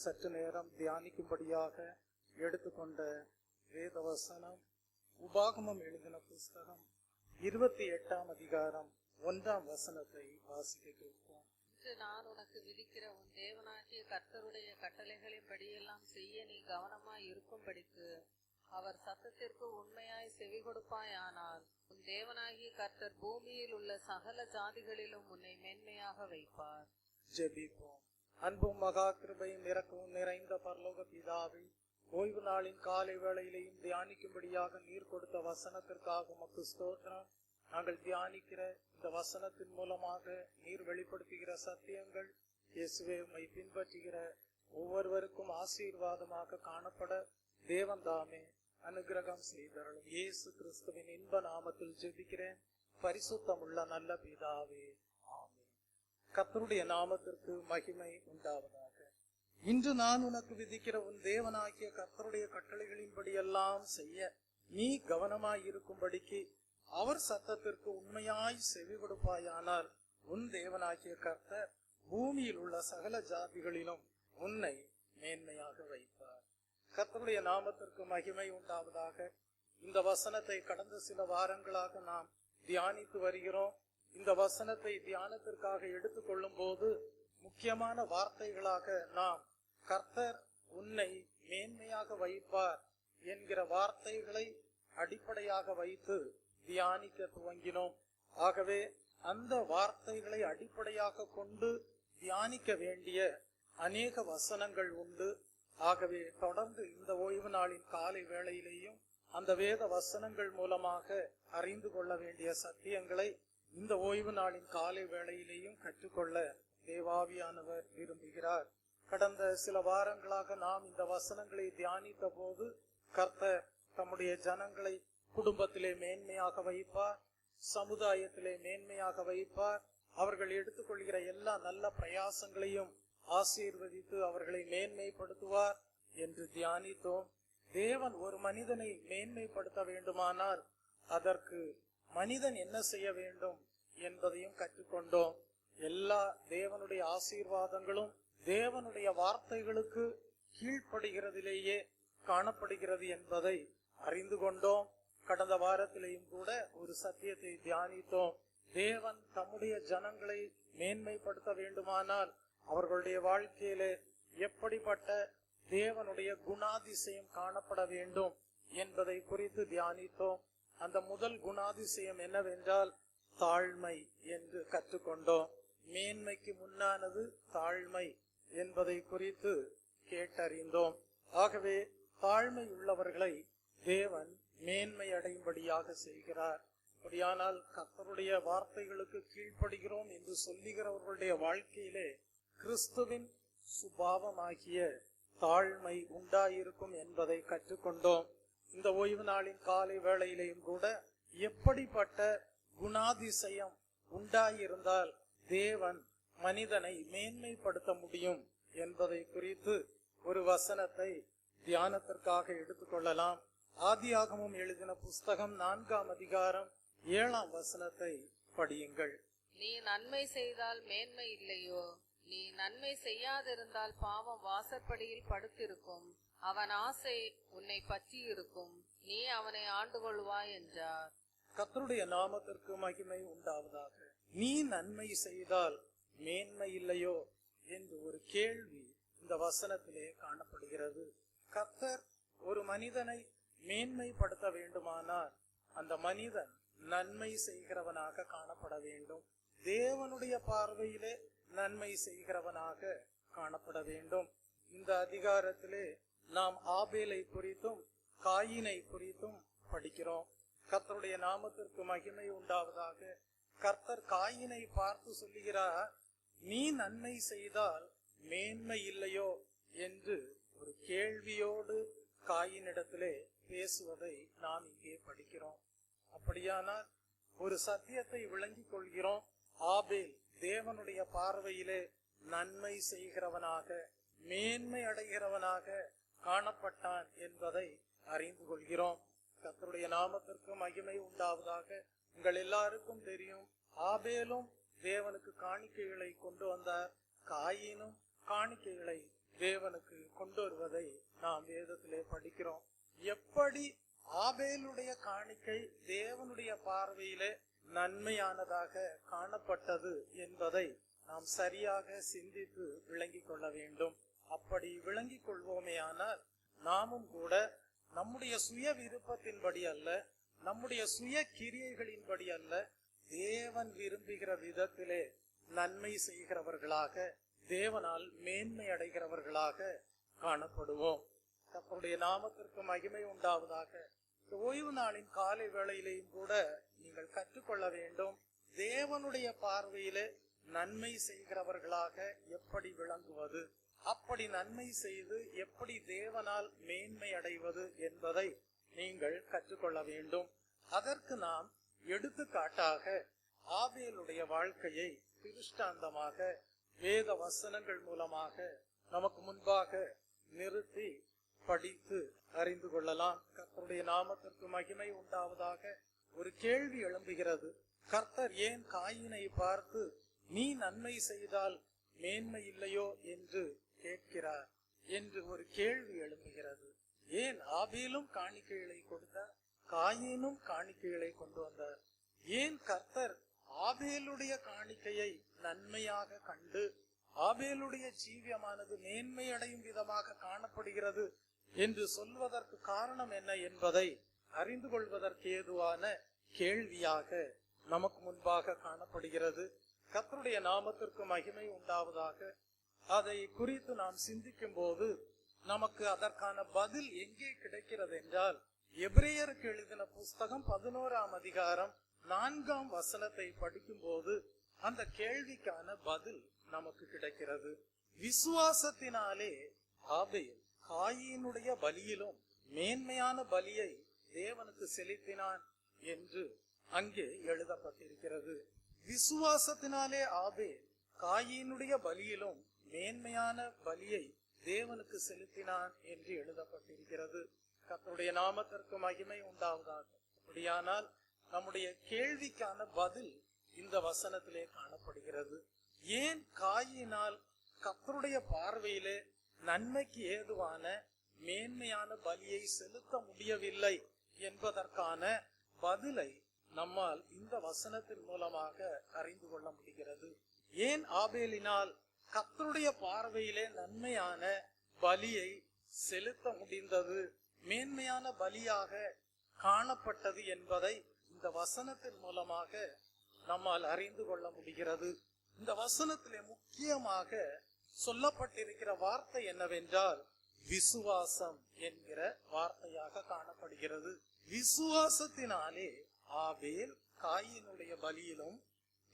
சற்று நேரம் தியானிக்கும்படியாக எடுத்துக்கொண்ட வேதவசனம் உபாகமம் எழுதின புஸ்தகம் 28ஆம் அதிகாரம் 1ஆம் வசனத்தை வாசிக்க கேட்போம். நான் உனக்கு விதிக்கிற உன் தேவனாகிய கர்த்தருடைய கட்டளைகளின் படியெல்லாம் செய்ய நீ கவனமாய் இருக்கும்படிக்கு அவர் சத்தத்திற்கு உண்மையாய் செவி கொடுப்பாயானால் உன் தேவனாகிய கர்த்தர் பூமியில் உள்ள சகல ஜாதிகளிலும் உன்னை மேன்மையாக வைப்பார். ஜெபிப்போம். அன்பும் மகா கிருபையும் இரக்கமும் நிறைந்த பரலோக பிதாவே, ஓய்வு நாளின் காலை வேளையிலையும் தியானிக்கும்படியாக நீர் கொடுத்த வசனத்திற்காக உமக்கு ஸ்தோத்திரம். நாங்கள் தியானிக்கிற இந்த வசனத்தின் மூலமாக நீர் வெளிப்படுத்துகிற சத்தியங்கள் இயேசுவே உம்மை பின்பற்றுகிற ஒவ்வொருவருக்கும் ஆசீர்வாதமாக காணப்பட தேவன் தாமே அனுகிரகம் செய்தருளும். இயேசு கிறிஸ்துவின் இன்ப நாமத்தில் ஜெபிக்கிறேன் பரிசுத்தமுள்ள நல்ல பிதாவே, ஆமென். கர்த்தருடைய நாமத்திற்கு மகிமை உண்டாவதாக. இன்று நான் உனக்கு விதிக்கிற உன் தேவனாகிய கர்த்தருடைய கட்டளைகளின்படி எல்லாம் செய்ய நீ கவனமாய் இருக்கும்படிக்கு அவர் சத்தத்திற்கு உண்மையாய் செவி கொடுப்பாயானால் உன் தேவனாகிய கர்த்தர் பூமியில் உள்ள சகல ஜாதிகளிலும் உன்னை மேன்மையாக வைப்பார். கர்த்தருடைய நாமத்திற்கு மகிமை உண்டாவதாக. இந்த வசனத்தை கடந்த சில வாரங்களாக நாம் தியானித்து வருகிறோம். இந்த வசனத்தை தியானத்திற்காக எடுத்துக்கொள்ளும் போது முக்கியமான வார்த்தைகளாக நாம் கர்த்தர் உன்னை மேன்மையாக வைப்பார் என்கிற வார்த்தைகளை அடிப்படையாக வைத்து தியானிக்க துவங்கினோம். ஆகவே அந்த வார்த்தைகளை அடிப்படையாக கொண்டு தியானிக்க வேண்டிய அநேக வசனங்கள் உண்டு. ஆகவே தொடர்ந்து இந்த ஓய்வு நாளின் காலை வேளையிலேயும் அந்த வேத வசனங்கள் மூலமாக அறிந்து கொள்ள வேண்டிய சத்தியங்களை இந்த ஓய்வு நாளின் காலை வேளையிலேயும் கற்றுக்கொள்ள தேவாவியானவர் விரும்புகிறார். கடந்த சில வாரங்களாக நாம் இந்த வசனங்களை தியானித்த போது கர்த்தர் தம்முடைய ஜனங்களை குடும்பத்திலே மேன்மையாக வைப்பார், சமுதாயத்திலே மேன்மையாக வைப்பார், அவர்கள் எடுத்துக்கொள்கிற எல்லா நல்ல பிரயாசங்களையும் ஆசீர்வதித்து அவர்களை மேன்மைப்படுத்துவார் என்று தியானித்தோம். தேவன் ஒரு மனிதனை மேன்மைப்படுத்த வேண்டுமானால் அதற்கு மனிதன் என்ன செய்ய வேண்டும் என்பதையும் கற்றுக்கொண்டோம். எல்லா தேவனுடைய ஆசீர்வாதங்களும் தேவனுடைய வார்த்தைகளுக்கு கீழ்ப்படுகிறதிலேயே காணப்படுகிறது என்பதை அறிந்து கொண்டோம். கடந்த வாரத்திலேயும் கூட ஒரு சத்தியத்தை தியானித்தோம். தேவன் தம்முடைய ஜனங்களை மேன்மைப்படுத்த வேண்டுமானால் அவர்களுடைய வாழ்க்கையிலே எப்படிப்பட்ட தேவனுடைய குணாதிசயம் காணப்பட வேண்டும் என்பதை குறித்து தியானித்தோம். அந்த முதல் குணாதிசயம் என்னவென்றால் தாழ்மை என்று கற்றுக்கொண்டோம். மேன்மைக்கு முன்னானது தாழ்மை என்பதை குறித்து கேட்டறிந்தோம். ஆகவே தாழ்மை உள்ளவர்களை தேவன் மேன்மை அடையும்படியாக செய்கிறார். அப்படியானால் கர்த்தருடைய வார்த்தைகளுக்கு கீழ்ப்படுகிறோம் என்று சொல்லுகிறவர்களுடைய வாழ்க்கையிலே கிறிஸ்துவின் சுபாவமாகிய தாழ்மை உண்டாயிருக்கும் என்பதை கற்றுக்கொண்டோம். இந்த ஓய்வு நாளின் காலை வேளையிலேயும் கூட எப்படிப்பட்ட குணாதிசயம் உண்டாயிருந்தால் தேவன் மனிதனை மேன்மைப்படுத்த முடியும் என்பதை குறித்து ஒரு வசனத்தை தியானத்திற்காக எடுத்துக்கொள்ளலாம். ஆதியாகமம் எழுதின புஸ்தகம் 4ஆம் அதிகாரம் 7ஆம் வசனத்தை படியுங்கள். நீ நன்மை செய்தால் மேன்மை இல்லையோ? நீ நன்மை செய்யாதிருந்தால் பாவம் வாசற்படியில் படுத்திருக்கும், அவன் ஆசை உன்னை பற்றி இருக்கும், நீ அவனை ஆண்டு கொள்வாய் என்றார். கர்த்தருடைய நாமத்திற்கு மகிமை உண்டாவதாக. நீ நன்மை செய்தால் மேன்மை இல்லையோ என்று ஒரு கேள்வி இந்த வசனத்திலே காணப்படுகிறது. கர்த்தர் ஒரு மனிதனை மேன்மைப்படுத்த வேண்டுமானால் அந்த மனிதன் நன்மை செய்கிறவனாக காணப்பட வேண்டும். தேவனுடைய பார்வையிலே நன்மை செய்கிறவனாக காணப்பட வேண்டும். இந்த அதிகாரத்திலே நாம் ஆபேலை குறித்தும் காயினை குறித்தும் படிக்கிறோம். கர்த்தருடைய நாமத்திற்கு மகிமை உண்டாவதாக. கர்த்தர் காயினை பார்த்து சொல்லுகிறார், நீ நன்மை செய்தால் மேன்மை இல்லையோ என்று ஒரு கேள்வியோடு காயினிடத்திலே பேசுவதை நாம் இங்கே படிக்கிறோம். அப்படியானால் ஒரு சத்தியத்தை விளங்கிக் கொள்கிறோம். ஆபேல் தேவனுடைய பார்வையிலே நன்மை செய்கிறவனாக மேன்மை அடைகிறவனாக காணப்பட்டான் என்பதை அறிந்து கொள்கிறோம். கர்த்தருடைய நாமத்திற்கு மகிமை உண்டாவதாக. உங்கள் எல்லாருக்கும் தெரியும், ஆபேலும் தேவனுக்கு காணிக்கைகளை கொண்டு வந்தார், காயினும் காணிக்கைகளை தேவனுக்கு கொண்டு வருவதை நாம் வேதத்திலே படிக்கிறோம். எப்படி ஆபேலுடைய காணிக்கை தேவனுடைய பார்வையிலே நன்மையானதாக காணப்பட்டது என்பதை நாம் சரியாக சிந்தித்து விளங்கிக் கொள்ள வேண்டும். அப்படி விளங்கிக் கொள்வோமேயானால் நாமும் கூட நம்முடைய சுய விருப்பத்தின்படி அல்ல, நம்முடைய சுய கிரியைகளின்படி அல்ல, தேவன் விரும்புகிற விதத்திலே நன்மை செய்கிறவர்களாக, தேவனால் மேன்மை அடைகிறவர்களாக காணப்படுவோம். கர்த்தருடைய நாமத்திற்கு மகிமை உண்டாவதாக. ஓய்வு நாளின் காலை வேளையிலேயும் கூட நீங்கள் கற்றுக்கொள்ள வேண்டும், தேவனுடைய பார்வையிலே நன்மை செய்கிறவர்களாக எப்படி விளங்குவது, அப்படி நன்மை செய்து எப்படி தேவனால் மேன்மை அடைவது என்பதை நீங்கள் கற்றுக்கொள்ள வேண்டும். அதற்கு நாம் எடுத்துக்காட்டாக ஆபேலுடைய வாழ்க்கையை திருஷ்டாந்தமாக வேத வசனங்கள் மூலமாக நமக்கு முன்பாக நிறுத்தி படித்து அறிந்து கொள்ளலாம். கர்த்தருடைய நாமத்திற்கு மகிமை உண்டாவதாக. ஒரு கேள்வி எழும்புகிறது. கர்த்தர் ஏன் காயினை பார்த்து நீ நன்மை செய்தால் மேன்மை இல்லையோ என்று கேட்கிறார் என்று ஒரு கேள்வி எழும்புகிறது. ஏன் ஆபேலும் காணிக்கைகளை கொடுத்தார், காயினும் காணிக்கைகளை கொண்டு வந்தார்? ஏன் கர்த்தர் ஆபேலுடைய காணிக்கையை நன்மையாக கண்டு ஆபேலுடைய ஜீவியமானது மேன்மை அடையும் விதமாக காணப்படுகிறது என்று சொல்வதற்கு காரணம் என்ன என்பதை அறிந்து கொள்வதற்கு ஏதுவான கேள்வியாக நமக்கு முன்பாக காணப்படுகிறது. கர்த்தருடைய நாமத்திற்கு மகிமை உண்டாவதாக. அதை குறித்து நாம் சிந்திக்கும் போது நமக்கு அதற்கான பதில் எங்கே கிடைக்கிறது என்றால், எபிரேயருக்கு எழுதின புஸ்தகம் 11ஆம் அதிகாரம் 4ஆம் வசனத்தை படிக்கும் போது அந்த கேள்விக்கான பதில் நமக்கு கிடைக்கிறது. விசுவாசத்தினாலே ஆபேல் காயினுடைய பலியிலும் மேன்மையான பலியை தேவனுக்கு செலுத்தினான் என்று அங்கே எழுதப்பட்டிருக்கிறது. விசுவாசத்தினாலே ஆபேல் காயினுடைய பலியிலும் மேன்மையான பலியை தேவனுக்கு செலுத்தினான் என்று எழுதப்பட்டிருக்கிறது. கர்த்தருடைய நாமத்திற்கு மகிமை உண்டாவதாக. அப்படியானால் நம்முடைய கேள்விக்கான பதில் இந்த வசனத்திலே காணப்படுகிறது. ஏன் காயினால் கர்த்தருடைய பார்வையிலே நன்மைக்கு ஏதுவான மேன்மையான பலியை செலுத்த முடியவில்லை என்பதற்கான பதிலை நம்மால் இந்த வசனத்தின் மூலமாக அறிந்து கொள்ள முடிகிறது. ஏன் ஆபேலினால் கர்த்தருடைய பார்வையிலே நன்மையான பலியை செலுத்த முடிந்தது, மேன்மையான பலியாக காணப்பட்டது என்பதை இந்த வசனத்தின் மூலமாக நம்மால் அறிந்து கொள்ள முடிகிறது. இந்த வசனத்திலே முக்கியமாக சொல்லப்பட்டிருக்கிற வார்த்தை என்னவென்றால் விசுவாசம் என்கிற வார்த்தையாக காணப்படுகிறது. விசுவாசத்தினாலே ஆபேல் காயினுடைய பலியிலும்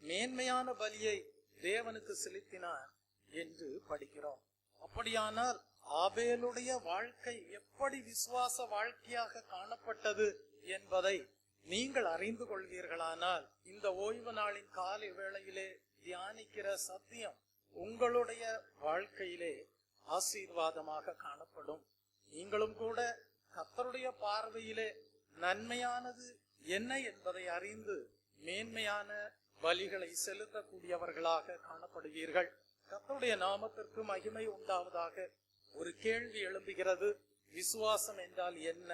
மேன்மையான பலியை தேவனுக்கு செலுத்தினார் என்று படிக்கிறோம். அப்படியானால் ஆபேலுடைய வாழ்க்கை எப்படி விசுவாச வாழ்க்கையாக காணப்பட்டது என்பதை நீங்கள் அறிந்து கொள்வீர்களானால், இந்த ஓய்வு நாளின் காலை வேளையிலே தியானிக்கிற சத்தியம் உங்களுடைய வாழ்க்கையிலே ஆசீர்வாதமாக காணப்படும். நீங்களும் கூட கர்த்தருடைய பார்வையிலே நன்மையானது என்ன என்பதை அறிந்து மேன்மையான பலிகளை செலுத்தக்கூடியவர்களாக காணப்படுவீர்கள். கர்த்தருடைய நாமத்திற்கு மகிமை உண்டாவதாக. ஒரு கேள்வி எழும்புகிறது, விசுவாசம் என்றால் என்ன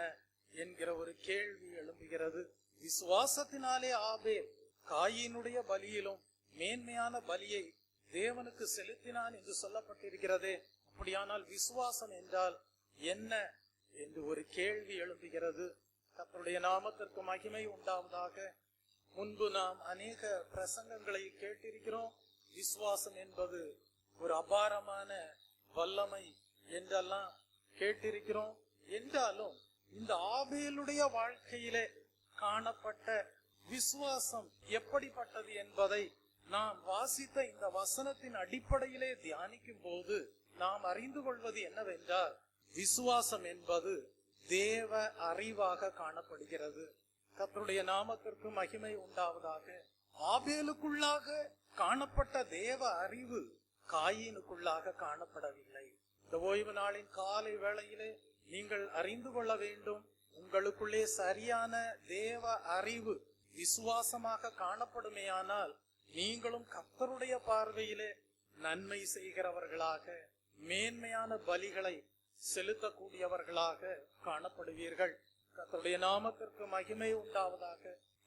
என்கிற ஒரு கேள்வி எழும்புகிறது. விசுவாசத்தினாலே ஆபேல் காயினுடைய பலியிலும் மேன்மையான பலியை தேவனுக்கு செலுத்தினான் என்று சொல்லப்பட்டிருக்கிறதே. அப்படியானால் விசுவாசம் என்றால் என்ன என்று ஒரு கேள்வி எழும்புகிறது. கர்த்தருடைய நாமத்திற்கு மகிமை உண்டாவதாக. முன்பு நாம் அநேக பிரசங்கங்களை கேட்டிருக்கிறோம். விசுவாசம் என்பது ஒரு அபாரமான வல்லமை என்றெல்லாம் கேட்டிருக்கிறோம். என்றாலும் இந்த ஆபேலுடைய வாழ்க்கையிலே காணப்பட்ட விசுவாசம் எப்படிப்பட்டது என்பதை நாம் வாசித்த இந்த வசனத்தின் அடிப்படையிலே தியானிக்கும் போது நாம் அறிந்து கொள்வது என்னவென்றால், விசுவாசம் என்பது தேவ அறிவாக காணப்படுகிறது. கர்த்தருடைய நாமத்திற்கு மகிமை உண்டாவதாக. ஆபேலுக்குள்ளாக காணப்பட்ட தேவ அறிவு காயினுக்குள்ளாக காணப்படவில்லை. இந்த ஓய்வு நாளின் காலை வேளையிலே நீங்கள் அறிந்து கொள்ள வேண்டும், உங்களுக்குள்ளே சரியான தேவ அறிவு விசுவாசமாக காணப்படுமேயானால் நீங்களும் கர்த்தருடைய பார்வையிலே நன்மை செய்கிறவர்களாக, மேன்மையான பலிகளை செலுத்தக்கூடியவர்களாக காணப்படுவீர்கள். கர்த்தருடைய நாமத்திற்கு மகிமை உண்டாவதாக.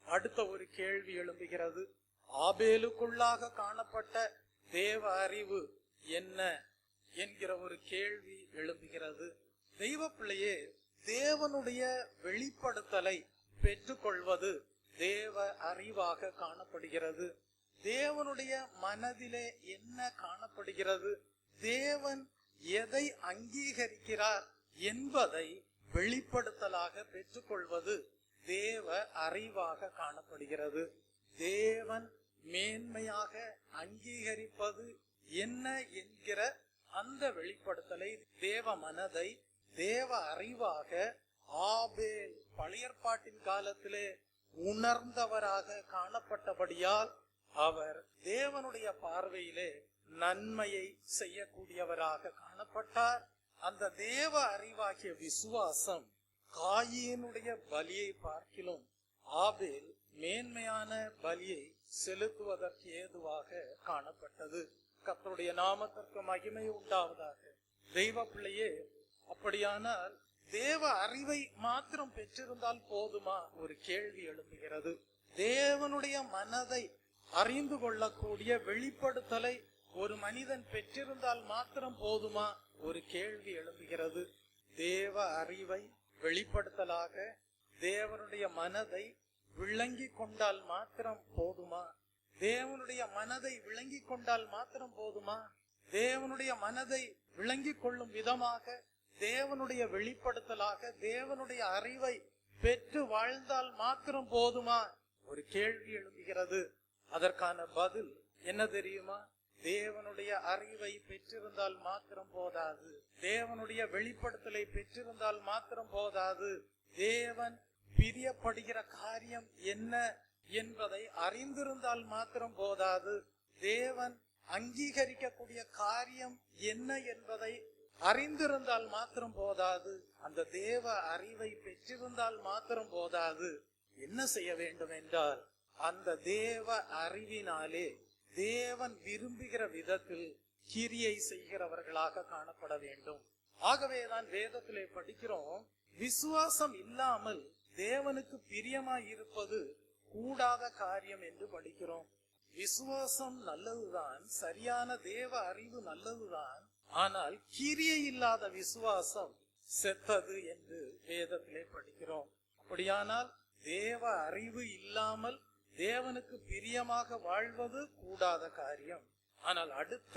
அடுத்த ஒரு கேள்வி எழும்புகிறது. ஆபேலுக்குள்ளாக காணப்பட்ட தேவ அறிவு என்ன என்கிற ஒரு கேள்வி எழும்புகிறது. தெய்வ பிள்ளையே, தேவனுடைய வெளிப்படுத்தலை பெற்றுக்கொள்வது தேவ அறிவாக காணப்படுகிறது. தேவனுடைய மனதிலே என்ன காணப்படுகிறது, தேவன் எதை அங்கீகரிக்கிறார் என்பதை வெளிப்படுத்தலாக பெற்றுக்கொள்வது தேவ அறிவாக காணப்படுகிறது. தேவன் மேன்மையாக அங்கீகரிப்பது என்ன என்கிற அந்த வெளிப்படுத்தலை, தேவ மனதை, தேவ அறிவாக ஆபேல் பழைய ஏற்பாட்டின் காலத்திலே உணர்ந்தவராக காணப்பட்டபடியால் அவர் தேவனுடைய பார்வையிலே நன்மையை செய்யக்கூடியவராக காணப்பட்டார். அந்த தேவ அறிவாகிய விசுவாசம் காயினுடைய பலியை பார்க்கிலும் ஆபேல் மேன்மையான பலியை செலுத்துவதற்கு ஏதுவாக காணப்பட்டது. கர்த்தருடைய நாமத்திற்கு மகிமை உண்டாவதாக. தெய்வ பிள்ளையே, அப்படியானால் தேவ அறிவை மாத்திரம் பெற்றிருந்தால் போதுமா? ஒரு கேள்வி எழுப்புகிறது. தேவனுடைய மனதை அறிந்து கொள்ளக்கூடிய வெளிப்படுத்தலை ஒரு மனிதன் பெற்றிருந்தால் மாத்திரம் போதுமா? ஒரு கேள்வி எழுப்புகிறது. தேவ அறிவை வெளிப்படுத்தலாக தேவனுடைய மனதை விளங்கி கொண்டால் மாத்திரம் போதுமா? தேவனுடைய மனதை விளங்கி கொண்டால் மாத்திரம் போதுமா? தேவனுடைய மனதை விளங்கி கொள்ளும் விதமாக தேவனுடைய வெளிப்படுத்தலாக தேவனுடைய அறிவை பெற்று வாழ்ந்தால் மாத்திரம் போதுமா? ஒரு கேள்வி எழுப்புகிறது. அதற்கான பதில் என்ன தெரியுமா? தேவனுடைய அறிவை பெற்றிருந்தால் மாத்திரம் போதாது, தேவனுடைய வெளிப்படுத்தலை பெற்றிருந்தால் மாத்திரம் போதாது, தேவன் பிரியப்படுகிற காரியம் என்ன என்பதை அறிந்திருந்தால் மாத்திரம் போதாது, தேவன் அங்கீகரிக்கக்கூடிய காரியம் என்ன என்பதை அறிந்திருந்தால் மாத்திரம் போதாது, அந்த தேவ அறிவை பெற்றிருந்தால் மாத்திரம் போதாது. என்ன செய்ய வேண்டும் என்றால், அந்த தேவ அறிவினாலே தேவன் விரும்புகிற விதத்தில் கிரியை செய்கிறவர்களாக காணப்பட வேண்டும். ஆகவேதான் வேதத்திலே படிக்கிறோம், விசுவாசம் இல்லாமல் தேவனுக்கு பிரியமாய் இருப்பது கூடாத காரியம் என்று படிக்கிறோம். விசுவாசம் நல்லதுதான், சரியான தேவ அறிவு நல்லதுதான், ஆனால் கிரியை இல்லாத விசுவாசம் செத்தது என்று வேதத்திலே படிக்கிறோம். அப்படியானால் தேவ அறிவு இல்லாமல் தேவனுக்கு பிரியமாக வாழ்வது கூடாத காரியம். ஆனால் அடுத்த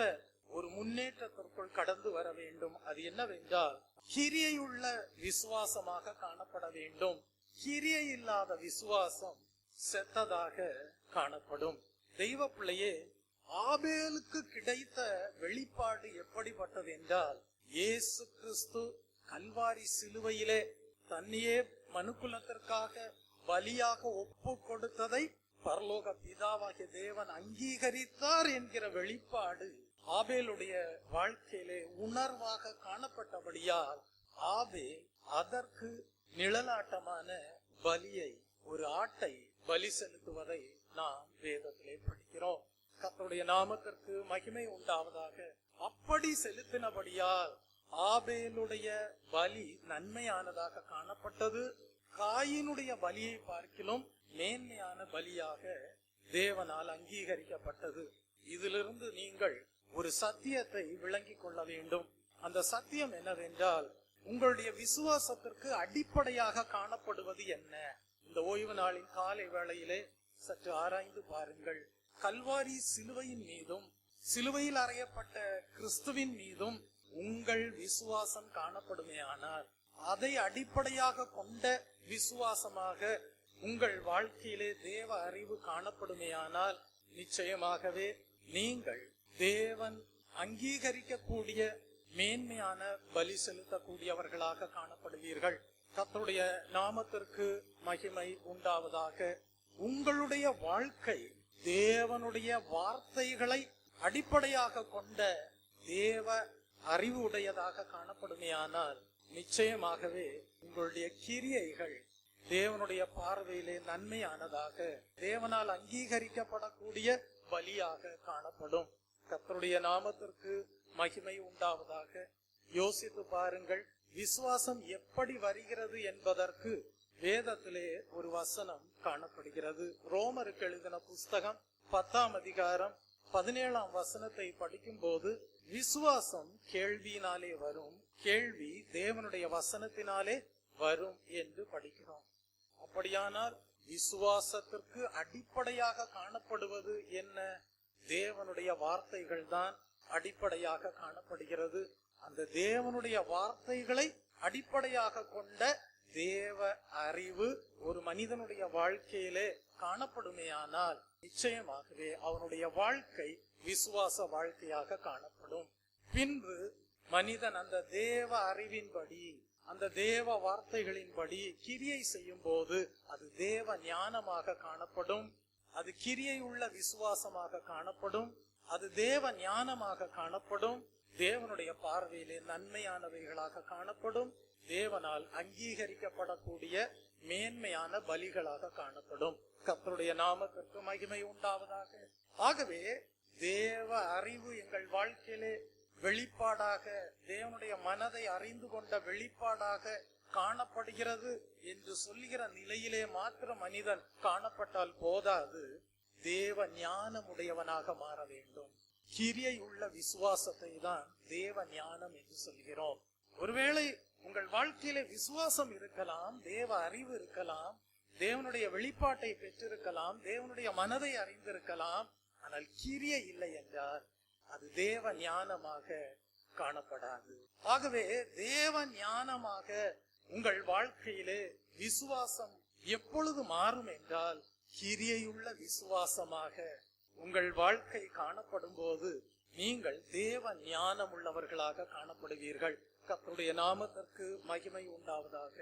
ஒரு முன்னேற்றத்திற்குள் கடந்து வர வேண்டும். அது என்னவென்றால், கிரியையுள்ள விசுவாசமாக காணப்பட வேண்டும். கிரியை இல்லாத விசுவாசம் செத்ததாக காணப்படும். தெய்வ பிள்ளையே, ஆபேலுக்கு கிடைத்த வெளிப்பாடு எப்படிப்பட்டது என்றால், இயேசு கிறிஸ்து கல்வாரி சிலுவையிலே தன்னையே மனுக்குலத்திற்காக பலியாக ஒப்பு கொடுத்ததை பரலோக பிதாவாகிய தேவன் அங்கீகரித்தார் என்கிற வெளிப்பாடு ஆபேலுடைய வாழ்க்கையிலே உணர்வாக காணப்பட்டபடியால் ஆபேல் அதற்கு நிழலாட்டமான பலியை, ஒரு ஆட்டை பலி செலுத்துவதை நாம் வேதத்திலே படிக்கிறோம். கர்த்தருடைய நாமத்திற்கு மகிமை உண்டாவதாக. அப்படி செலுத்தினபடியால் ஆபேலுடைய பலி நன்மையானதாக காணப்பட்டது. காயினுடைய பலியை பார்க்கிலும் மேன்மையான பலியாக தேவனால் அங்கீகரிக்கப்பட்டது. இதிலிருந்து நீங்கள் ஒரு சத்தியத்தை விளங்கிக் கொள்ள வேண்டும். அந்த சத்தியம் என்னவென்றால், உங்களுடைய விசுவாசத்திற்கு அடிப்படையாக காணப்படுவது என்ன? இந்த ஓய்வு நாளின் காலை வேளையிலே சற்று ஆராய்ந்து பாருங்கள். கல்வாரி சிலுவையின் மீதும் சிலுவையில் அறையப்பட்ட கிறிஸ்துவின் மீதும் உங்கள் விசுவாசம் காணப்படுமேயானால், அதை அடிப்படையாக கொண்ட விசுவாசமாக உங்கள் வாழ்க்கையிலே தேவ அறிவு காணப்படுமேயானால், நிச்சயமாகவே நீங்கள் தேவன் அங்கீகரிக்கக்கூடிய மேன்மையான பலி செலுத்தக்கூடியவர்களாக காணப்படுவீர்கள். கர்த்தருடைய நாமத்திற்கு மகிமை உண்டாவதாக. உங்களுடைய வாழ்க்கை தேவனுடைய வார்த்தைகளை அடிப்படையாக கொண்ட தேவ அறிவு உடையதாக காணப்படுமேயானால், நிச்சயமாகவே உங்களுடைய கிரியைகள் தேவனுடைய பார்வையிலே நன்மையானதாக, தேவனால் அங்கீகரிக்கப்படக்கூடிய பலியாக காணப்படும். கர்த்தருடைய நாமத்திற்கு மகிமை உண்டாவதாக. யோசித்து பாருங்கள், விசுவாசம் எப்படி வருகிறது என்பதற்கு வேதத்திலே ஒரு வசனம் காணப்படுகிறது. ரோமருக்கு எழுதின புஸ்தகம் 10ஆம் அதிகாரம் 17ஆம் வசனத்தை படிக்கும் போது, விசுவாசம் கேள்வியினாலே வரும், கேள்வி தேவனுடைய வசனத்தினாலே வரும் என்று படிக்கிறோம். அப்படியானால் விசுவாசத்திற்கு அடிப்படையாக காணப்படுவது என்ன? தேவனுடைய வார்த்தைகள் தான் அடிப்படையாக காணப்படுகிறது. அந்த தேவனுடைய வார்த்தைகளை அடிப்படையாக கொண்ட தேவ அறிவு ஒரு மனிதனுடைய வாழ்க்கையிலே காணப்படுமேயானால் நிச்சயமாகவே அவனுடைய வாழ்க்கை விசுவாச வாழ்க்கையாக காணப்படும். பின்பு மனிதன் அந்த தேவ அறிவின்படி, அந்த தேவ வார்த்தைகளின்படி கிரியை செய்யும் போது அது தேவ ஞானமாக காணப்படும், அது கிரியை உள்ள விசுவாசமாக காணப்படும், அது தேவ ஞானமாக காணப்படும், தேவனுடைய பார்வையிலே நன்மையானவைகளாக காணப்படும், தேவனால் அங்கீகரிக்கப்படக்கூடிய மேன்மையான பலிகளாக காணப்படும். கர்த்தருடைய நாமத்திற்கு மகிமை உண்டாவதாக. ஆகவே தேவ அறிவு எங்கள் வாழ்க்கையிலே வெளிப்பாடாக, தேவனுடைய மனதை அறிந்து கொண்ட வெளிப்பாடாக காணப்படுகிறது என்று சொல்லுகிற நிலையிலே மாத்திரம் மனிதன் காணப்பட்டால் போதாது, தேவ ஞானமுடையவனாக மாற வேண்டும். கிரியை உள்ள விசுவாசத்தை தான் தேவ ஞானம் என்று சொல்கிறோம். ஒருவேளை உங்கள் வாழ்க்கையிலே விசுவாசம் இருக்கலாம், தேவ அறிவு இருக்கலாம், தேவனுடைய வெளிப்பாட்டை பெற்றிருக்கலாம், தேவனுடைய மனதை அறிந்திருக்கலாம், ஆனால் கிரியை இல்லை என்றால் அது தேவ ஞானமாக காணப்படாது. ஆகவே தேவ ஞானமாக உங்கள் வாழ்க்கையிலே விசுவாசம் எப்பொழுது மாறும் என்றால், கிரியையுள்ள விசுவாசமாக உங்கள் வாழ்க்கை காணப்படும் போது நீங்கள் தேவ ஞானம் உள்ளவர்களாக காணப்படுவீர்கள். கர்த்தருடைய நாமத்திற்கு மகிமை உண்டாவதாக.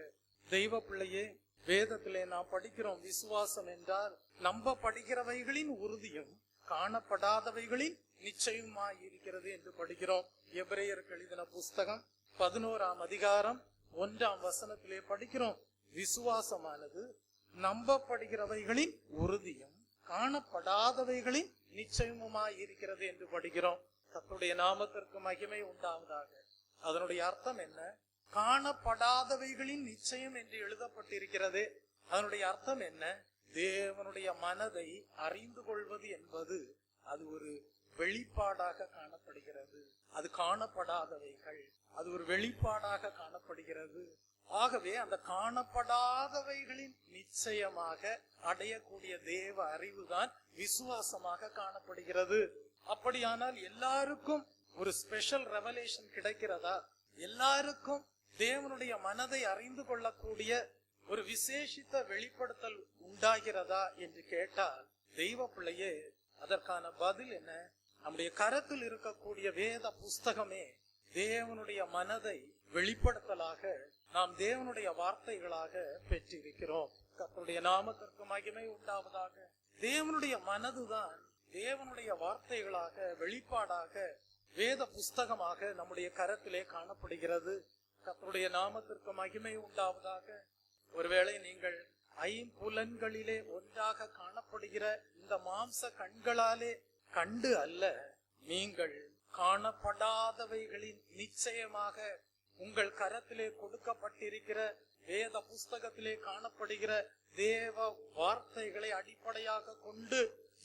தெய்வ பிள்ளையே, வேதத்திலே நாம் படிக்கிறோம், விசுவாசம் என்றால் நம்பப்படுகிறவைகளின் உறுதியும் காணப்படாதவைகளின் நிச்சயமாய் இருக்கிறது என்று படிக்கிறோம். எபிரேயருக்கு எழுதின புஸ்தகம் 11ஆம் அதிகாரம் 1ஆம் வசனத்திலே படிக்கிறோம், விசுவாசமானது நம்பப்படுகிறவைகளின் உறுதியும் காணப்படாதவைகளின் நிச்சயமுமாய் இருக்கிறது என்று படிக்கிறோம். கர்த்தருடைய நாமத்திற்கு மகிமை உண்டாவதாக. அதனுடைய அர்த்தம் என்ன? காணப்படாதவைகளின் நிச்சயம் என்று எழுதப்பட்டிருக்கிறது. அதனுடைய அர்த்தம் என்ன? தேவனுடைய மனதை அறிந்து கொள்வது என்பது அது ஒரு வெளிப்பாடாக காணப்படுகிறது. அது காணப்படாதவைகள், அது ஒரு வெளிப்பாடாக காணப்படுகிறது. ஆகவே அந்த காணப்படாதவைகளின் நிச்சயமாக அடையக்கூடிய தேவ அறிவுதான் விசுவாசமாக காணப்படுகிறது. அப்படியானால் எல்லாருக்கும் ஒரு ஸ்பெஷல் ரெவலேஷன் கிடைக்கிறதா? எல்லாருக்கும் தேவனுடைய மனதை அறிந்து கொள்ளக்கூடிய ஒரு விசேஷித்த வெளிப்படுத்தல் உண்டாகிறதா என்று கேட்டால், தெய்வ பிள்ளையே, அதற்கான பதில் என்ன? நம்முடைய கரத்தில் இருக்கக்கூடிய வேத புஸ்தகமே தேவனுடைய மனதை வெளிப்படுத்தலாக நாம் தேவனுடைய வார்த்தைகளாக பெற்றிருக்கிறோம். கர்த்தருடைய நாமத்திற்கு மகிமை உண்டாவதாக. தேவனுடைய மனதுதான் தேவனுடைய வார்த்தைகளாக, வெளிப்பாடாக, வேத புஸ்தகமாக நம்முடைய கரத்திலே காணப்படுகிறது. கர்த்தருடைய நாமத்திற்கு மகிமை உண்டாவதாக. ஒருவேளை நீங்கள் ஐம்புலன்களிலே ஒன்றாக காணப்படுகிற இந்த மாம்ச கண்களாலே கண்டு அல்ல, நீங்கள் காணப்படாதவைகளின் நிச்சயமாக உங்கள் கரத்திலே கொடுக்கப்பட்டிருக்கிற வேத புஸ்தகத்திலே காணப்படுகிற தேவ வார்த்தைகளை அடிப்படையாக கொண்டு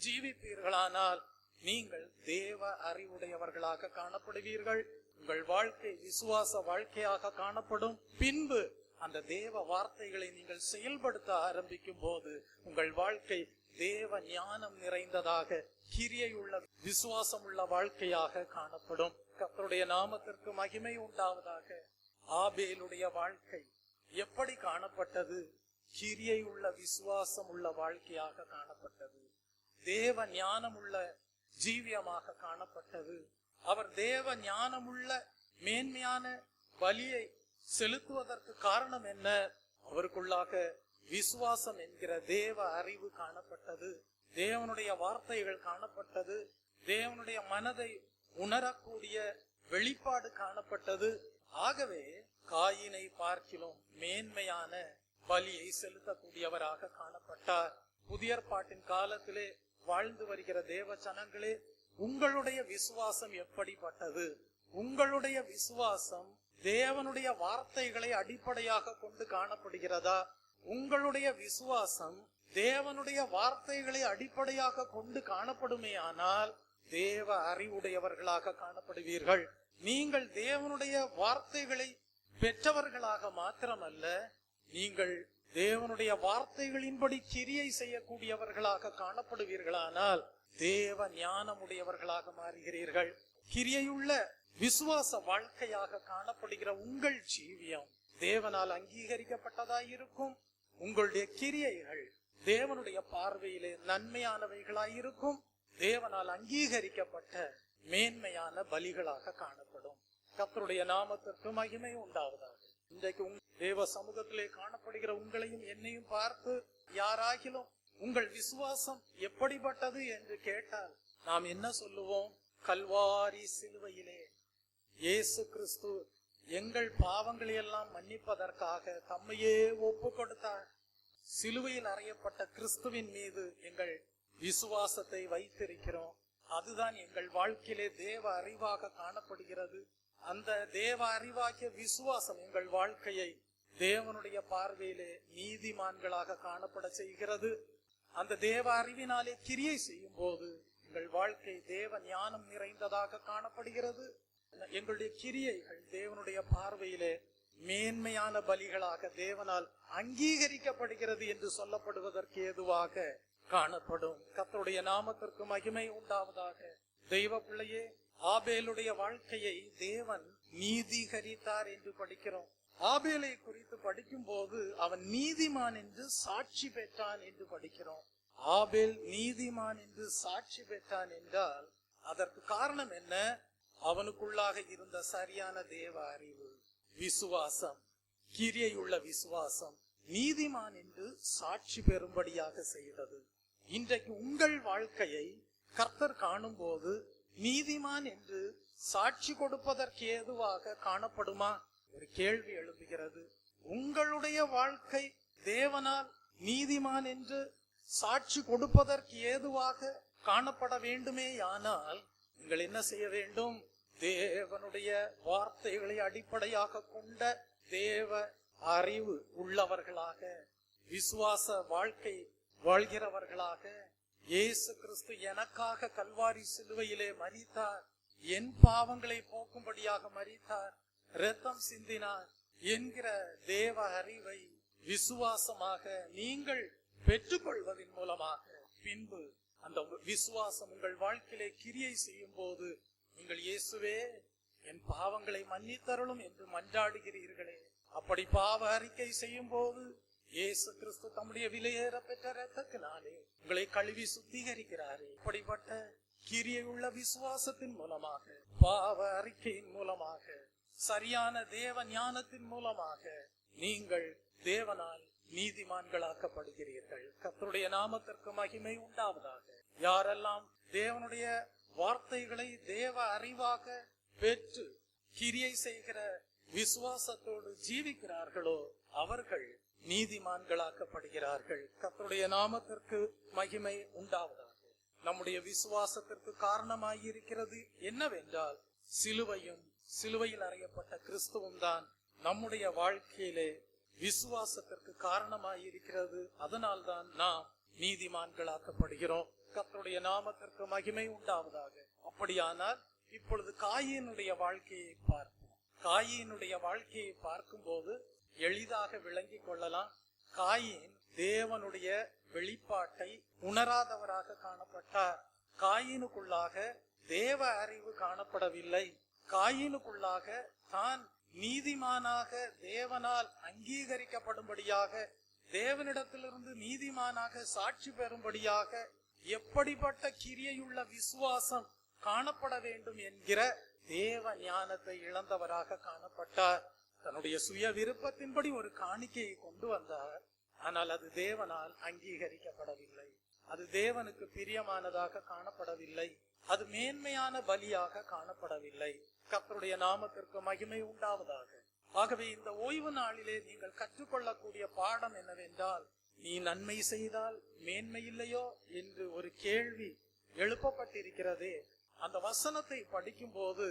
ஜீவிப்பீர்களானால் நீங்கள் தேவ அறிவுடையவர்களாக காணப்படுவீர்கள். உங்கள் வாழ்க்கை விசுவாச வாழ்க்கையாக காணப்படும். பின்பு அந்த தேவ வார்த்தைகளை நீங்கள் செயல்படுத்த ஆரம்பிக்கும் போது உங்கள் வாழ்க்கை தேவ ஞானம் நிறைந்ததாக, கிரியையுள்ள விசுவாசம் உள்ள வாழ்க்கையாக காணப்படும். கர்த்தருடைய நாமத்திற்கு மகிமை உண்டாவதாக. ஆபேலுடைய வாழ்க்கை எப்படி காணப்பட்டது? கிரியை உள்ள விசுவாசம் உள்ள வாழ்க்கையாக காணப்பட்டது. தேவ ஞானமுள்ள ஜீவியமாக காணப்பட்டது. அவர் தேவ ஞானமுள்ள மேன்மையான பலியை செலுத்துவதற்கு காரணம் என்ன? அவருக்குள்ளாக விசுவாசம் என்கிற தேவ அறிவு காணப்பட்டது. தேவனுடைய வார்த்தைகள் காணப்பட்டது. தேவனுடைய மனதை உணரக்கூடிய வெளிப்பாடு காணப்பட்டது. ஆகவே காயினை பார்க்கிலும் மேன்மையான பலியை செலுத்தக்கூடியவராக காணப்பட்டார். புதிய ஏற்பாட்டின் காலத்திலே வாழ்ந்து வருகிற தேவ ஜனங்களே, உங்களுடைய விசுவாசம் எப்படிப்பட்டது? உங்களுடைய விசுவாசம் தேவனுடைய வார்த்தைகளை அடிப்படையாக கொண்டு காணப்படுகிறதா? உங்களுடைய விசுவாசம் தேவனுடைய வார்த்தைகளை அடிப்படையாக கொண்டு காணப்படுமேயானால் தேவ அறிவுடையவர்களாக காணப்படுவீர்கள். நீங்கள் தேவனுடைய வார்த்தைகளை பெற்றவர்களாக மாத்திரமல்ல, நீங்கள் தேவனுடைய வார்த்தைகளின்படி கிரியை செய்யக்கூடியவர்களாக காணப்படுவீர்களானால் தேவ ஞானமுடையவர்களாக மாறுகிறீர்கள். கிரியையுள்ள விசுவாச வாழ்க்கையாக காணப்படுகிற உங்கள் ஜீவியம் தேவனால் அங்கீகரிக்கப்பட்டதாய் இருக்கும். உங்களுடைய கிரியைகள் தேவனுடைய பார்வையிலே நன்மையானவைகளாயிருக்கும். தேவனால் அங்கீகரிக்கப்பட்ட மேன்மையான பலிகளாக காணப்படும். கர்த்தருடைய நாமத்திற்கு மகிமை உண்டாவதாக. இன்றைக்கு தேவ சமூகத்திலே காணப்படுகிற உங்களையும் என்னையும் பார்த்து யாராகிலும் உங்கள் விசுவாசம் எப்படிப்பட்டது என்று கேட்டால் நாம் என்ன சொல்லுவோம்? கல்வாரி சிலுவையிலே இயேசு கிறிஸ்து எங்கள் பாவங்களை எல்லாம் மன்னிப்பதற்காக தம்மையே ஒப்பு கொடுத்தார். சிலுவையில் அறையப்பட்ட கிறிஸ்துவின் மீது எங்கள் விசுவாசத்தை வைத்திருக்கிறோம். அதுதான் எங்கள் வாழ்க்கையிலே தேவ அறிவாக காணப்படுகிறது. அந்த தேவ அறிவாகிய விசுவாசம் எங்கள் வாழ்க்கையை தேவனுடைய பார்வையிலே நீதிமான்களாக காணப்பட செய்கிறது. அந்த தேவ அறிவினாலே கிரியை செய்யும் போது எங்கள் வாழ்க்கை தேவ ஞானம் நிறைந்ததாக காணப்படுகிறது. எங்களுடைய கிரியைகள் தேவனுடைய பார்வையிலே மேன்மையான பலிகளாக தேவனால் அங்கீகரிக்கப்படுகிறது என்று சொல்லப்படுவதற்கு ஏதுவாக காணப்படும். கர்த்தருடைய நாமத்திற்கு மகிமை உண்டாவதாக. தெய்வ பிள்ளையே, ஆபேலுடைய வாழ்க்கையை தேவன் நீதிகரித்தார் என்று படிக்கிறோம். ஆபேலை குறித்து படிக்கும் போது அவன் நீதிமான் என்று சாட்சி பெற்றான் என்று படிக்கிறோம். ஆபேல் நீதிமான் என்று சாட்சி பெற்றான் என்றால் அதற்கு காரணம் என்ன? அவனுக்குள்ளாக இருந்த சரியான தேவ அறிவு, விசுவாசம், கிரியையுள்ள விசுவாசம் நீதிமான் என்று சாட்சி பெறும்படியாக செய்தது. இன்றைக்கு உங்கள் வாழ்க்கையை கர்த்தர் காணும் போது நீதிமான் என்று சாட்சி கொடுப்பதற்கு ஏதுவாக காணப்படுமா? ஒரு கேள்வி எழுப்புகிறது. உங்களுடைய வாழ்க்கை தேவனால் நீதிமான் என்று சாட்சி கொடுப்பதற்கு ஏதுவாக காணப்பட வேண்டுமேயானால் நீங்கள் என்ன செய்ய வேண்டும்? தேவனுடைய வார்த்தைகளை அடிப்படையாக கொண்ட தேவ அறிவு உள்ளவர்களாக, விசுவாச வாழ்க்கை வாழ்கிறவர்களாக, இயேசு கிறிஸ்து எனக்காக கல்வாரி சிலுவையிலே மரித்தார், என் பாவங்களை போக்கும்படியாக மரித்தார், இரத்தம் சிந்தினார் என்கிற தேவ அறிவை விசுவாசமாக நீங்கள் பெற்றுக்கொள்வதன் மூலமாக பின்பு அந்த விசுவாசம் உங்கள் வாழ்க்கையிலே கிரியை செய்யும் போது நீங்கள் இயேசுவே என் பாவங்களை மன்னித்தருளும் என்று மன்றாடுகிறீர்களே, அப்படி பாவ அறிக்கை செய்யும் போது இயேசு கிறிஸ்து தம்முடைய விலையேற பெற்ற இரத்தத்தினாலே உங்களை கழுவி சுத்திகரிக்கிறாரே. இப்படிப்பட்ட கிரியையுள்ள விசுவாசத்தின் மூலமாக, பாவ அறிக்கையின் மூலமாக, சரியான தேவ ஞானத்தின் மூலமாக நீங்கள் தேவனால் நீதிமான்களாக்கப்படுகிறீர்கள். கர்த்தருடைய நாமத்திற்கு மகிமை உண்டாவதாக. யாரெல்லாம் தேவனுடைய வார்த்தைகளை தேவ அறிவாக பெற்று கிரியை செய்கிற விசுவாசத்தோடு ஜீவிக்கிறார்களோ அவர்கள் நீதிமான்களாக்கப்படுகிறார்கள். கர்த்தருடைய நாமத்திற்கு மகிமை உண்டாவதாக. நம்முடைய விசுவாசத்திற்கு காரணமாயிருக்கிறது என்னவென்றால் சிலுவையும் சிலுவையில் அறையப்பட்ட கிறிஸ்துவும் தான் நம்முடைய வாழ்க்கையிலே விசுவாசத்திற்கு காரணமாயிருக்கிறது. அதனால்தான் நாம் நீதிமான்களாக்கப்படுகிறோம். கர்த்தருடைய நாமத்திற்கு மகிமை உண்டாவதாக. அப்படியானால் இப்பொழுது காயீனுடைய வாழ்க்கையை பார்ப்போம். காயீனுடைய வாழ்க்கையை பார்க்கும் போது எளிதாக விளங்கிக் கொள்ளலாம். காயீன் தேவனுடைய வெளிப்பாட்டை உணராதவராக காணப்பட்டார். காயீனுக்குள்ளாக தேவ அறிவு காணப்படவில்லை. காயீனுக்குள்ளாக தான் நீதிமானாக தேவனால் அங்கீகரிக்கப்படும்படியாக, தேவனிடத்திலிருந்து நீதிமானாக சாட்சி பெறும்படியாக எப்படிப்பட்ட கிரியையுள்ள விசுவாசம் காணப்பட வேண்டும் என்கிற தேவ ஞானத்தை இழந்தவராக காணப்பட்டார். தன்னுடைய சுய விருப்பத்தின்படி ஒரு காணிக்கையை கொண்டு வந்தார். ஆனால் அது தேவனால் அங்கீகரிக்கப்படவில்லை. அது தேவனுக்கு பிரியமானதாக காணப்படவில்லை. அது மேன்மையான பலியாக காணப்படவில்லை. கர்த்தருடைய நாமத்திற்கு மகிமை உண்டாவதாக. ஆகவே இந்த ஓய்வு நாளிலே நீங்கள் கற்றுக்கொள்ளக்கூடிய பாடம் என்னவென்றால், நீ நன்மை செய்தால் மேன்மை இல்லையோ என்று ஒரு கேள்வி எழுப்பப்பட்டிருக்கிறதே, அந்த வசனத்தை படிக்கும் போது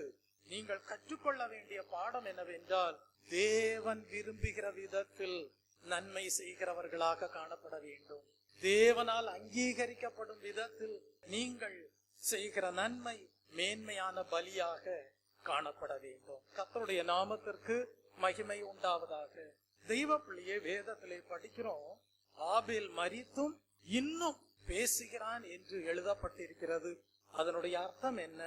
நீங்கள் கற்றுக்கொள்ள வேண்டிய பாடம் என்னவென்றால், தேவன் விரும்புகிற விதத்தில் நன்மை செய்கிறவர்களாக காணப்பட வேண்டும். தேவனால் அங்கீகரிக்கப்படும் விதத்தில் நீங்கள் செய்கிற நன்மை மேன்மையான பலியாக காணப்பட வேண்டும். கர்த்தருடைய நாமத்திற்கு மகிமை உண்டாவதாக. தெய்வ பிள்ளையே, வேதத்திலே படிக்கிறோம், ஆபேல் மரித்தும் இன்னும் பேசுகிறான் என்று எழுதப்பட்டிருக்கிறது. அதனுடைய அர்த்தம் என்ன?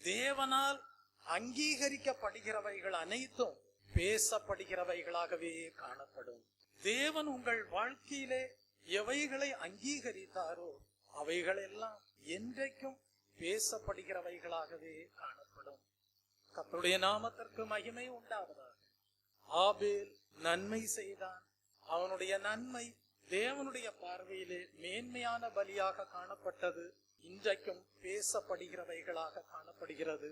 தேவனால் அங்கீகரிக்கப்படுகிறவைகள் அனைத்தும் பேசப்படுகிறவைகளாகவே காணப்படும். தேவன் உங்கள் வாழ்க்கையிலே எவைகளை அங்கீகரித்தாரோ அவைகளெல்லாம் என்றைக்கும் பேசப்படுகிறவைகளாகவே காணப்படும். கர்த்தருடைய நாமத்திற்கு மகிமை உண்டாவதாக. ஆபேல் நன்மை செய்தான். அவனுடைய நன்மை தேவனுடைய பார்வையிலே மேன்மையான பலியாக காணப்பட்டது. இன்றைக்கும் பேசப்படுகிறவைகளாக காணப்படுகிறது.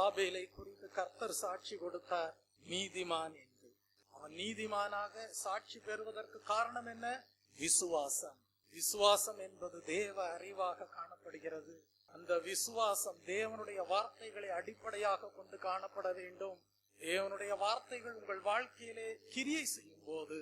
ஆபேலை குறித்து கர்த்தர் சாட்சி கொடுத்தார், நீதிமான் என்று. அவன் நீதிமானாக சாட்சி பெறுவதற்கு காரணம் என்ன? விசுவாசம். விசுவாசம் என்பது தேவ அறிவாக காணப்படுகிறது. அந்த விசுவாசம் தேவனுடைய வார்த்தைகளை அடிப்படையாக கொண்டு காணப்பட வேண்டும். தேவனுடைய வார்த்தைகள் உங்கள் வாழ்க்கையிலே கிரியை செய்யும் போது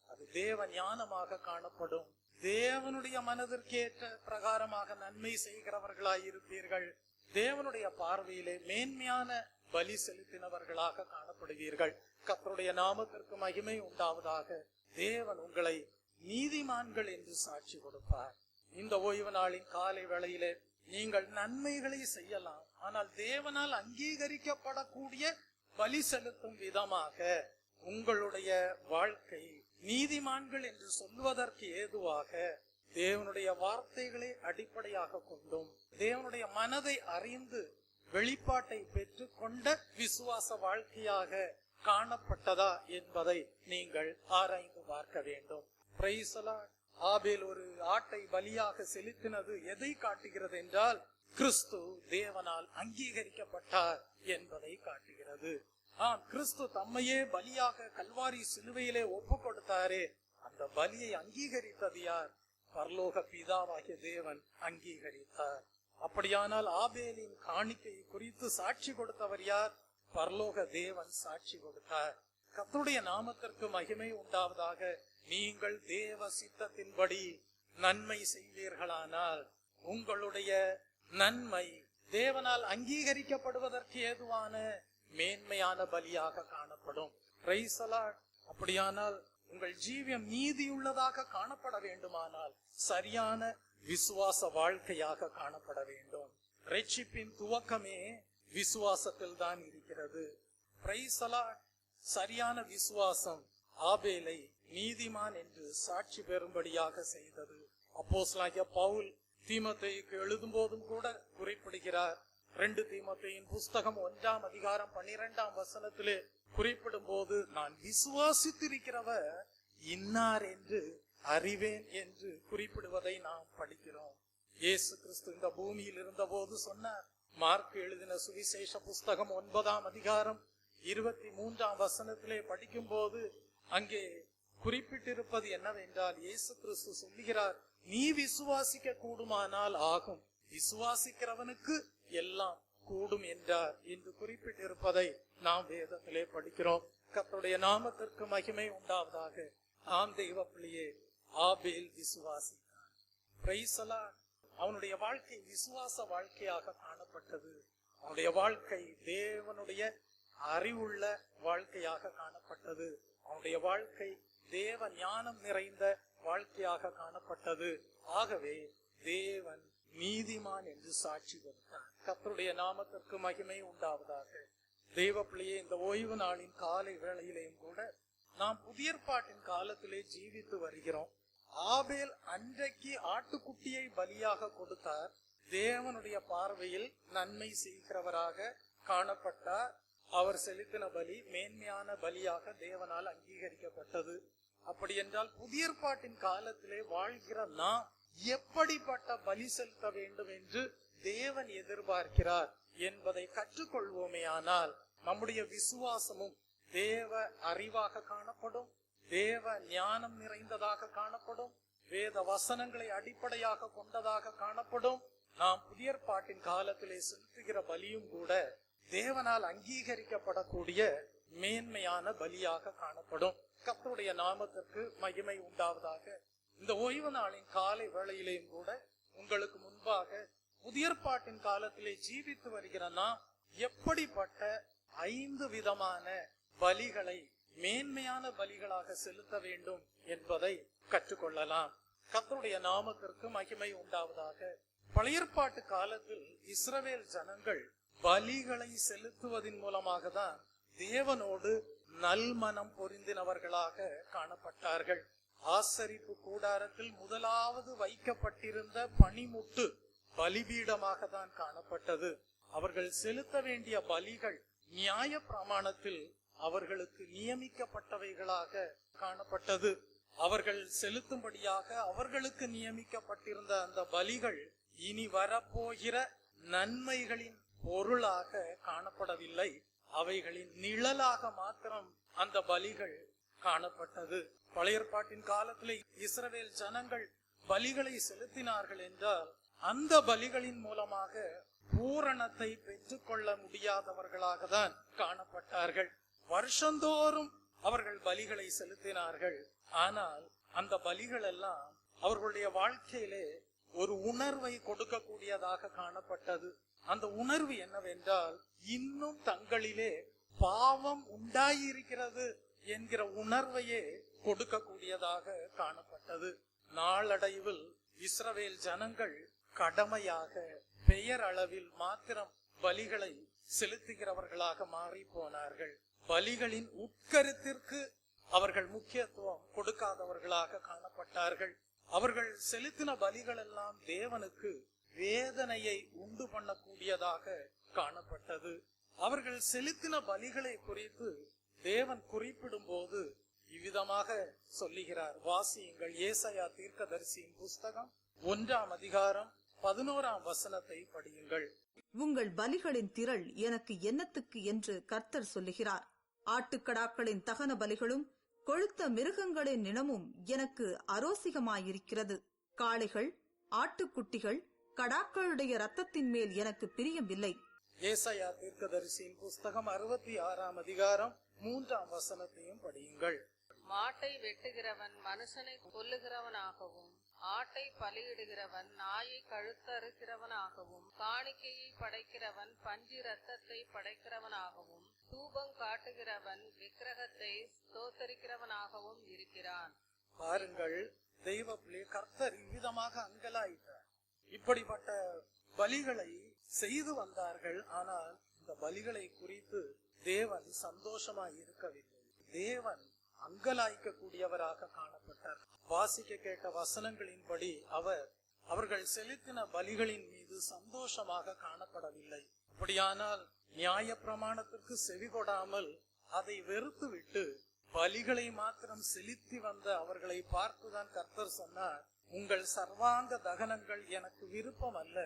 அது தேவ ஞானமாக காணப்படும். தேவனுடைய மனதிற்கேற்ற பிரகாரமாக நன்மை செய்கிறவர்களாய் இருப்பீர்கள். தேவனுடைய பார்வையிலே மேன்மையான பலி செலுத்தினவர்களாக காணப்படுவீர்கள். கர்த்தருடைய நாமத்திற்கு மகிமை உண்டாவதாக. தேவன் உங்களை நீதிமான்கள் என்று சாட்சி கொடுப்பார். இந்த ஓய்வு நாளின் காலை வேளையிலே நீங்கள் நன்மைகளை செய்யலாம், ஆனால் தேவனால் அங்கீகரிக்கப்படக்கூடிய பலி செலுத்தும் விதமாக உங்களுடைய வாழ்க்கை நீதிமான்கள் என்று சொல்வதற்கு ஏதுவாக தேவனுடைய வார்த்தைகளை அடிப்படையாக கொண்டும் தேவனுடைய மனதை அறிந்து வெளிப்பாட்டை பெற்றுக் கொண்ட விசுவாச வாழ்க்கையாக காணப்பட்டதா என்பதை நீங்கள் ஆராய்ந்து பார்க்க வேண்டும். Price the Lord. ஆபேல் ஒரு ஆட்டை பலியாக செலுத்தினது எதை காட்டுகிறது என்றால், கிறிஸ்து தேவனால் அங்கீகரிக்கப்பட்டார் என்பதை காட்டுகிறது. கிறிஸ்து தம்மையே பலியாக கல்வாரி சிலுவையிலே ஒப்பு கொடுத்தாரே, அந்த பலியை அங்கீகரித்தது யார்? பரலோக பிதாவாகிய தேவன் அங்கீகரித்தார். அப்படியானால் ஆபேலின் காணிக்கை குறித்து சாட்சி கொடுத்தவர் யார்? பரலோக தேவன் சாட்சி கொடுத்தார். கர்த்தருடைய நாமத்திற்கு மகிமை உண்டாவதாக. நீங்கள் தேவ சித்தத்தின்படி நன்மை செய்வீர்களானால் உங்களுடைய நன்மை தேவனால் அங்கீகரிக்கப்படுவதற்கு ஏதுவான மேன்மையான பலியாக காணப்படும். Price the Lord. அப்படியானால் உங்கள் ஜீவியம் நீதியுள்ளதாக காணப்பட வேண்டுமானால் சரியான விசுவாச வாழ்க்கையாக காணப்பட வேண்டும். ரட்சிப்பின் துவக்கமே விசுவாசத்தில் தான் இருக்கிறது. Price the Lord. சரியான விசுவாசம் ஆபேலை நீதிமான் என்று சாட்சி பெறும்படியாக செய்தது. அப்போஸ்தலனாகிய பவுல் தீமோத்தேயுக்கு எழுதும் போதும் கூட குறிப்பிடுகிறார். 2 தீமோத்தேயின் புஸ்தகம் 1ஆம் அதிகாரம் 12ஆம் வசனத்திலே குறிப்பிடும் போது, நான் விசுவாசித்திருக்கிறவர் இன்னார் என்று அறிவேன் என்று குறிப்பிடுவதை நாம் படிக்கிறோம். இயேசு கிறிஸ்து இந்த பூமியில் இருந்த போது சொன்னார். மார்க் எழுதின சுவிசேஷ புஸ்தகம் 9ஆம் அதிகாரம் 23ஆம் வசனத்திலே படிக்கும் போது அங்கே குறிப்பிட்டிருப்பது என்னவென்றால், இயேசு கிறிஸ்து சொல்லுகிறார், நீ விசுவாசிக்க கூடுமானால் ஆகும், விசுவாசிக்கிறவனுக்கு எல்லாம் கூடும் என்றார் என்று குறிப்பிட்டிருப்பதை நாம் வேதத்திலே படிக்கிறோம். கர்த்தருடைய நாமத்திற்கு மகிமை உண்டாவதாக. ஆம் தெய்வ பிள்ளையே, ஆபேல் விசுவாசித்தான். Praise the Lord. அவனுடைய வாழ்க்கை விசுவாச வாழ்க்கையாக காணப்பட்டது. அவனுடைய வாழ்க்கை தேவனுடைய அறிவுள்ள வாழ்க்கையாக காணப்பட்டது. அவனுடைய வாழ்க்கை தேவ ஞானம் நிறைந்த வாழ்க்கையாக காணப்பட்டது. ஆகவே தேவன் நீதிமான் என்று சாட்சி கொடுத்தார். கர்த்தருடைய நாமத்திற்கு மகிமை உண்டாவதாக. தெய்வ பிள்ளையே, இந்த ஓய்வு நாளின் காலை வேளையிலேயும் கூட நாம் புதிய ஏற்பாட்டின் காலத்திலே ஜீவித்து வருகிறோம். ஆபேல் அன்றைக்கு ஆட்டுக்குட்டியை பலியாக கொடுத்தார். தேவனுடைய பார்வையில் நன்மை செய்கிறவராக காணப்பட்டார். அவர் செலுத்தின பலி மேன்மையான பலியாக தேவனால் அங்கீகரிக்கப்பட்டது. அப்படி என்றால் புதிய ஏற்பாட்டின் காலத்திலே வாழ்கிற நாம் எப்படிப்பட்ட பலி செலுத்த வேண்டும் என்று தேவன் எதிர்பார்க்கிறார் என்பதை கற்றுக்கொள்வோமே ஆனால் நம்முடைய விசுவாசமும் தேவ அறிவாக காணப்படும், தேவ ஞானம் நிறைந்ததாக காணப்படும், வேத வசனங்களை அடிப்படையாக கொண்டதாக காணப்படும். நாம் புதிய ஏற்பாட்டின் காலத்திலே செலுத்துகிற பலியும் கூட தேவனால் அங்கீகரிக்கப்படக்கூடிய மேன்மையான பலியாக காணப்படும். கர்த்தருடைய நாமத்திற்கு மகிமை உண்டாவதாக. இந்த ஓய்வு நாளின் காலை வேளையிலேயும் கூட உங்களுக்கு முன்பாக புதிய ஏற்பாட்டின் காலத்திலே ஜீவித்து வருகிற நாம் எப்படிப்பட்ட 5 விதமான பலிகளை மேன்மையான பலிகளாக செலுத்த வேண்டும் என்பதை கற்றுக்கொள்ளலாம். கர்த்தருடைய நாமத்திற்கு மகிமை உண்டாவதாக. பழைய ஏற்பாட்டு காலத்தில் இஸ்ரவேல் ஜனங்கள் பலிகளை செலுத்துவதன் மூலமாக தான் தேவனோடு நல்மனம் பொருந்தினவர்களாக காணப்பட்டார்கள். ஆசரிப்பு கூடாரத்தில் முதலாவது வைக்கப்பட்டிருந்த பனிமுட்டு பலிபீடமாக தான் காணப்பட்டது. அவர்கள் செலுத்த வேண்டிய பலிகள் நியாய பிரமாணத்தில் அவர்களுக்கு நியமிக்கப்பட்டவைகளாக காணப்பட்டது. அவர்கள் செலுத்தும்படியாக அவர்களுக்கு நியமிக்கப்பட்டிருந்த அந்த பலிகள் இனி வரப்போகிற நன்மைகளின் பொருளாக காணப்படவில்லை. அவைகளின் நிழலாக மாத்திரம் அந்த பலிகள் காணப்பட்டது. பழைய ஏற்பாட்டின் காலத்திலே இஸ்ரவேல் ஜனங்கள் பலிகளை செலுத்தினார்கள் என்றால் அந்த பலிகளின் மூலமாக பூரணத்தை பெற்றுக்கொள்ள முடியாதவர்களாக தான் காணப்பட்டார்கள். வருஷந்தோறும் அவர்கள் பலிகளை செலுத்தினார்கள். ஆனால் அந்த பலிகள் எல்லாம் அவர்களுடைய வாழ்க்கையிலே ஒரு உணர்வை கொடுக்கக்கூடியதாக காணப்பட்டது. அந்த உணர்வு என்னவென்றால், இன்னும் தங்களிலே பாவம் உண்டாயிருக்கிறது என்கிற உணர்வையே கொடுக்கக்கூடியதாக காணப்பட்டது. நாளடைவில் இஸ்ரவேல் ஜனங்கள் கடமையாக பெயர் அளவில் மாத்திரம் பலிகளை செலுத்துகிறவர்களாக மாறி போனார்கள். பலிகளின் உட்கருத்திற்கு அவர்கள் முக்கியத்துவம் கொடுக்காதவர்களாக காணப்பட்டார்கள். அவர்கள் செலுத்தின பலிகள் எல்லாம் தேவனுக்கு வேதனையை உண்டு பண்ணக்கூடியதாக காணப்பட்டது. அவர்கள் செலுத்தின பலிகளை குறித்து தேவன் குறிப்பிடும் போது இவ்விதமாக சொல்லுகிறார். வாசியுங்கள். ஏசாயா தீர்க்கதரிசியின் புஸ்தகம் 1ஆம் அதிகாரம் 11ஆம் வசனத்தை படியுங்கள். உங்கள் பலிகளின் திரள் எனக்கு என்னத்துக்கு என்று கர்த்தர் சொல்லுகிறார். ஆட்டுக்கடாக்களின் தகன பலிகளும் கொழுத்த மிருகங்களின் நினமும் எனக்கு அரோசிகமாயிருக்கிறது. காளைகள், ஆட்டுக்குட்டிகள், கடாக்களுடைய இரத்தத்தின் மேல் எனக்கு பிரியமில்லை. ஏசாயா தீர்க்கதரிசியின் புஸ்தகம் 66ஆம் அதிகாரம் 3ஆம் வசனத்தையும் படியுங்கள். மாட்டை வெட்டுகிறவன் மனுஷனை கொல்லுகிறவனாகவும், ஆட்டை பலியிடுகிறவன் நாயை கழுத்தறுக்கிறவனாகவும், காணிக்கையை படைக்கிறவன் பன்றி இரத்தத்தை படைக்கிறவனாகவும், தூபம் காட்டுகிறவன் விக்கிரகத்தை ஸ்தோத்தரிக்கிறவனாகவும் இருக்கிறான். பாருங்கள், தெய்வ பிள்ளை கர்த்தர் இவ்விதமாக அங்கலாயிட்டார். இப்படிப்பட்ட பலிகளை செய்து வந்தார்கள். ஆனால் இந்த பலிகளை குறித்து தேவன் சந்தோஷமாய் இருக்கவில்லை. தேவன் அங்கலாய்க்க கூடியவராக காணப்பட்டார். வாசிக்க கேட்ட வசனங்களின்படி அவர்கள் செலுத்தின பலிகளின் மீது சந்தோஷமாக காணப்படவில்லை. அப்படியானால் நியாய பிரமாணத்திற்கு செவிகொடாமல் அதை வெறுத்து விட்டு பலிகளை மாத்திரம் செலுத்தி வந்த அவர்களை பார்த்துதான் கர்த்தர் சொன்னார், உங்கள் சர்வாங்க தகனங்கள் எனக்கு விருப்பம் அல்ல,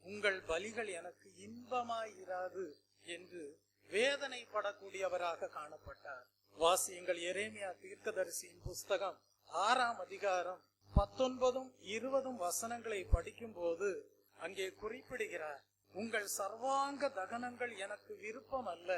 உங்கள் பலிகள் எனக்கு இன்பமாயிராது என்று வேதனைப்படக்கூடியவராக காணப்பட்டார். வாசியுங்கள். எரேமியா தீர்க்கதரிசியின் புஸ்தகம் 6ஆம் அதிகாரம் 19, 20 வசனங்களை படிக்கும் போது அங்கே குறிப்பிடுகிறார், உங்கள் சர்வாங்க தகனங்கள் எனக்கு விருப்பம் அல்ல,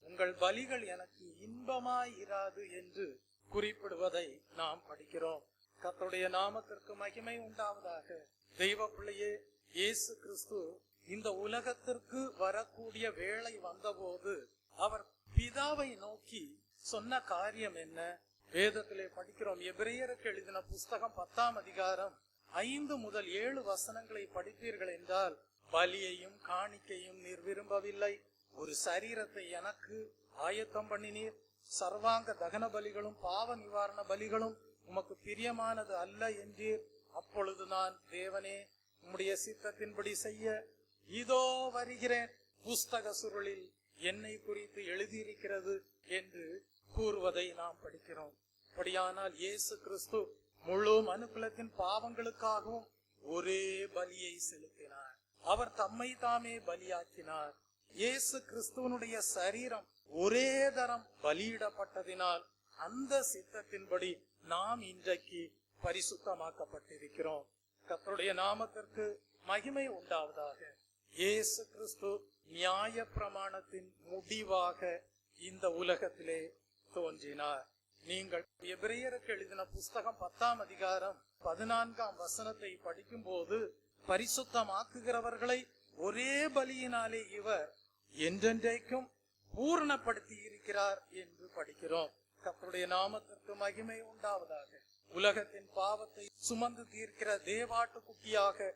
உங்கள் பலிகள் எனக்கு இன்பமாயிராது என்று குறிப்பிடுவதை நாம் படிக்கிறோம். கர்த்தருடைய நாமத்திற்கு மகிமை உண்டாவதாக. தெய்வ பிள்ளையே, இயேசு கிறிஸ்து இந்த உலகத்திற்கு வரக்கூடிய வேளை வந்தபோது அவர் பிதாவை நோக்கி சொன்ன காரியம் என்ன? வேதத்திலே படிக்கிறோம். எபிரேயருக்கு எழுதின புஸ்தகம் 10ஆம் அதிகாரம் 5 முதல் 7 வசனங்களை படிப்பீர்கள் என்றால், பலியையும் காணிக்கையும் நீர் விரும்பவில்லை, ஒரு சரீரத்தை எனக்கு ஆயத்தம் பண்ணினீர், சர்வாங்க தகன பலிகளும் பாவ நிவாரண பலிகளும் உமக்கு பிரியமானது அல்ல என்றீர். அப்பொழுது நான், தேவனே, உம்முடைய சித்தத்தின்படி செய்ய இதோ வருகிறேன், புஸ்தக சுருளில் என்னை குறித்து எழுதியிருக்கிறது என்று கூறுவதை நாம் படிக்கிறோம். அப்படியானால் இயேசு கிறிஸ்து முழு மனுக்குலத்தின் பாவங்களுக்காகவும் ஒரே பலியை செலுத்தினார். அவர் தம்மை தாமே பலியாக்கினார். இயேசு கிறிஸ்துவனுடைய சரீரம் ஒரே தரம் பலியிடப்பட்டதினால் அந்த சித்தத்தின்படி நாம் இன்றைக்கு பரிசுத்தமாக்கப்பட்டிருக்கிறோம். கர்த்தருடைய நாமத்திற்கு மகிமை உண்டாவதாக. இயேசு கிறிஸ்து நியாய பிரமாணத்தின் முடிவாக இந்த உலகத்திலே தோன்றினார். நீங்கள் எபிரேயருக்கு எழுதின புஸ்தகம் 10ஆம் அதிகாரம் 14ஆம் வசனத்தை படிக்கும் போது, பரிசுத்தமாக்குகிறவர்களை ஒரே பலியினாலே இவர் என்றென்றைக்கும் பூரணப்படுத்தி இருக்கிறார் என்று படிக்கிறோம். கர்த்தருடைய நாமத்திற்கு மகிமை உண்டாவதாக. உலகத்தின் பாவத்தை சுமந்து தீர்க்கிற தேவாட்டுக்குட்டியாக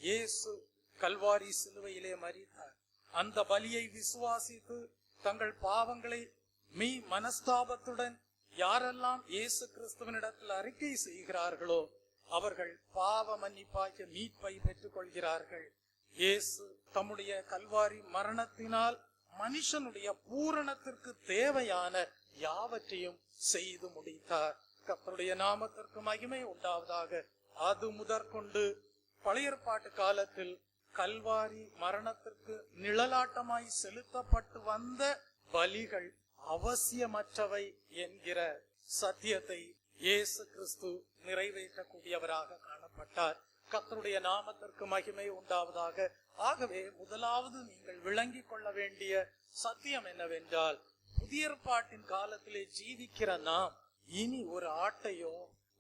இயேசு கல்வாரி சிலுவையிலே மரித்தார். அந்த பலியை விசுவாசித்து தங்கள் பாவங்களை மனஸ்தாபத்துடன் யாரெல்லாம் இயேசு கிறிஸ்துவனிடத்தில் அறிக்கை செய்கிறார்களோ அவர்கள் பாவ மன்னிப்பாகிய மீட்பை பெற்றுக் கொள்கிறார்கள். இயேசு தம்முடைய கல்வாரி மரணத்தினால் மனுஷனுடைய பூரணத்திற்கு தேவையான யாவற்றையும் செய்து முடித்தார். கர்த்தருடைய நாமத்திற்கு மகிமை உண்டாவதாக. அது முதற்கொண்டு பழைய ஏற்பாட்டு காலத்தில் கல்வாரி மரணத்திற்கு நிழலாட்டமாய் செலுத்தப்பட்டு வந்த பலிகள் அவசியமற்றவை என்கிற சத்தியத்தை இயேசு கிறிஸ்து நிறைவேற்றக்கூடியவராக காணப்பட்டார். கர்த்தருடைய நாமத்திற்கு மகிமை உண்டாவதாக. ஆகவே முதலாவது நீங்கள் விளங்கிக் கொள்ள வேண்டிய சத்தியம் என்னவென்றால், புதிய ஏற்பாட்டின் காலத்திலே ஜீவிக்கிற நாம் இனி ஒரு ஆட்டையோ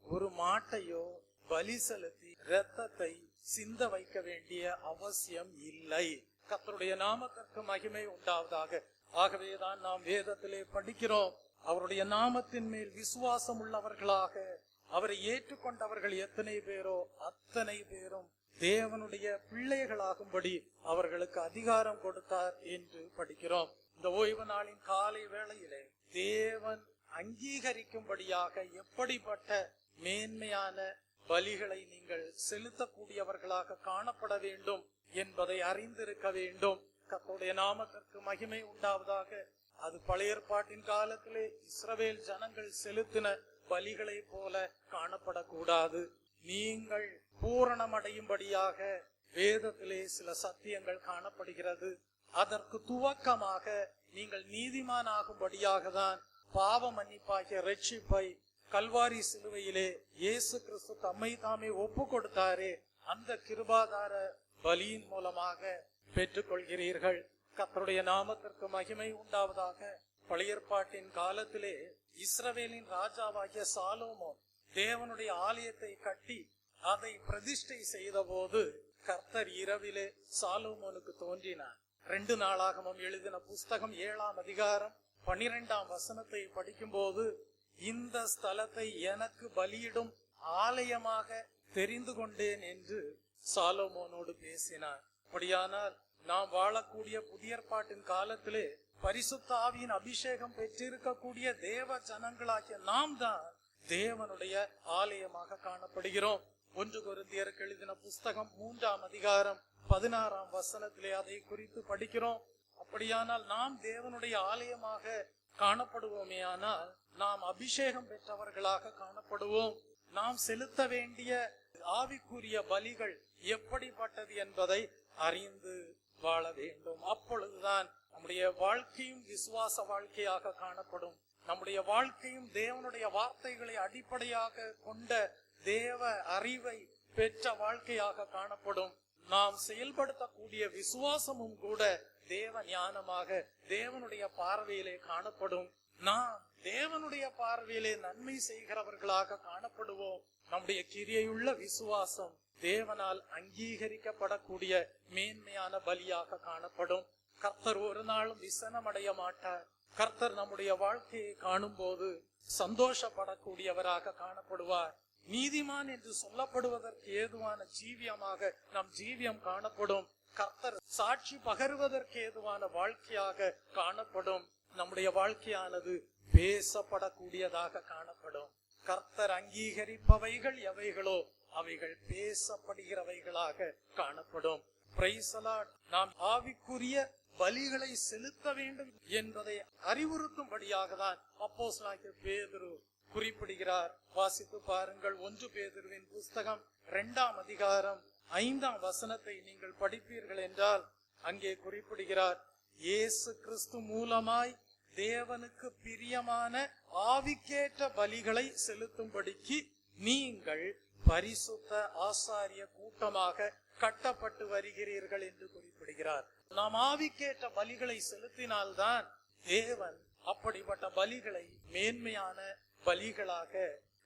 ஒரு மாட்டையோ பலி செலுத்தி இரத்தத்தை சிந்த வைக்க வேண்டிய அவசியம் இல்லை. கர்த்தருடைய நாமத்திற்கு மகிமை உண்டாவதாக. ஆகவேதான் நாம் வேதத்திலே படிக்கிறோம், அவருடைய நாமத்தின் மேல் விசுவாசம் உள்ளவர்களாக அவரை ஏற்றுக்கொண்டவர்கள் எத்தனை பேரோ அத்தனை பேரும் தேவனுடைய பிள்ளைகளாகும்படி அவர்களுக்கு அதிகாரம் கொடுத்தார் என்று படிக்கிறோம். இந்த ஓய்வு நாளின் காலை வேளையிலே தேவன் அங்கீகரிக்கும்படியாக எப்படிப்பட்ட மேன்மையான பலிகளை நீங்கள் செலுத்தக்கூடியவர்களாக காணப்பட வேண்டும் என்பதை அறிந்திருக்க வேண்டும். கர்த்தருடைய நாமத்திற்கு மகிமை உண்டாவதாக. அது பழைய ஏற்பாட்டின் காலத்திலே இஸ்ரவேல் ஜனங்கள் செலுத்தின பலிகளை போல காணப்படக்கூடாது. நீங்கள் பூரணமடையும்படியாக வேதத்திலே சில சத்தியங்கள் காணப்படுகிறது. அதற்கு துவக்கமாக நீங்கள் நீதிமானாகும்படியாக தான் பாவ மன்னிப்பாகிய ரட்சிப்பை கல்வாரி சிலுவையிலே இயேசு கிறிஸ்து தம்மை தாமே ஒப்பு கொடுத்தாரே, அந்த கிருபாதார பலியின் மூலமாக பெற்றுக் கொள்கிறீர்கள். கர்த்தருடைய நாமத்திற்கு மகிமை உண்டாவதாக. பழைய ஏற்பாட்டின் காலத்திலே இஸ்ரவேலின் ராஜாவாகிய சாலோமோன் தேவனுடைய ஆலயத்தை கட்டி அதை பிரதிஷ்டை செய்த போது கர்த்தர் இரவிலே சாலோமோனுக்கு தோன்றினார். 2 நாளாகமம் எழுதின புஸ்தகம் 7ஆம் அதிகாரம் 12ஆம் வசனத்தை படிக்கும் போது, இந்த ஸ்தலத்தை எனக்கு பலியிடும் ஆலயமாக தெரிந்து கொண்டேன் என்று சாலோமோனோடு பேசினார். அப்படியானால் நாம் வாழக்கூடிய புதிய ஏற்பாட்டின் காலத்திலே பரிசுத்த ஆவியின் அபிஷேகம் பெற்றிருக்கக்கூடிய தேவ ஜனங்களாகிய நாம் தான் தேவனுடைய ஆலயமாக காணப்படுகிறோம். 1 கொரிந்தியருக்கு எழுதின புஸ்தகம் 3ஆம் அதிகாரம் 16ஆம் வசனத்திலே அதை குறித்து படிக்கிறோம். அப்படியானால் நாம் தேவனுடைய ஆலயமாக காணப்படுவோமே, ஆனால் நாம் அபிஷேகம் பெற்றவர்களாக காணப்படுவோம். நாம் செலுத்த வேண்டிய ஆவிக்குரிய பலிகள் எப்படிப்பட்டது என்பதை அறிந்து வாழ வேண்டும். அப்பொழுதுதான் நம்முடைய வாழ்க்கையும் விசுவாச வாழ்க்கையாக காணப்படும். நம்முடைய வாழ்க்கையும் தேவனுடைய வார்த்தைகளை அடிப்படையாக கொண்ட தேவ அறிவை பெற்ற வாழ்க்கையாக காணப்படும். நாம் செயல்படுத்தக்கூடிய விசுவாசமும் கூட தேவ ஞானமாக தேவனுடைய பார்வையிலே காணப்படும். நாம் தேவனுடைய பார்வையிலே நன்மை செய்கிறவர்களாக காணப்படுவோம். நம்முடைய கிரியையுள்ள விசுவாசம் தேவனால் அங்கீகரிக்கப்படக்கூடிய மேன்மையான பலியாக காணப்படும். கர்த்தர் ஒரு நாளும் விசனமடைய மாட்டார். கர்த்தர் நம்முடைய வாழ்க்கையை காணும் போது சந்தோஷப்படக்கூடியவராக காணப்படுவார். நீதிமான் என்று சொல்லப்படுவதற்கு ஏதுவான ஜீவியமாக நம் ஜீவியம் காணப்படும். கர்த்தர் சாட்சி பகர்வதற்கு ஏதுவான வாழ்க்கையாக காணப்படும். நம்முடைய வாழ்க்கையானது பேசப்படக்கூடியதாக காணப்படும். கர்த்தர் அங்கீகரிப்பவைகள் எவைகளோ அவைகள் பேசப்படுகிறவைகளாக காணப்படும். Price the Lord. நாம் ஆவிக்குரிய பலிகளை செலுத்த வேண்டும் என்பதை அறிவுறுத்தும்படியாக தான் அப்போஸ்தலனாகிய பேதுரு குறிப்பிடுகிறார். வாசித்து பாருங்கள். 1 பேதுருவின் புஸ்தகம் 2ஆம் அதிகாரம் 5ஆம் வசனத்தை நீங்கள் படிப்பீர்கள் என்றால் அங்கே குறிப்பிடுகிறார், இயேசு கிறிஸ்து மூலமாய் தேவனுக்கு பிரியமான ஆவிக்கேற்ற பலிகளை செலுத்தும்படிக்கு நீங்கள் பரிசுத்த ஆசாரிய கூட்டமாக கட்டப்பட்டு வருகிறீர்கள் என்று குறிப்பிடுகிறார். நாம் ஆவிக்கேற்ற பலிகளை செலுத்தினால்தான் தேவன் அப்படிப்பட்ட பலிகளை மேன்மையான பலிகளாக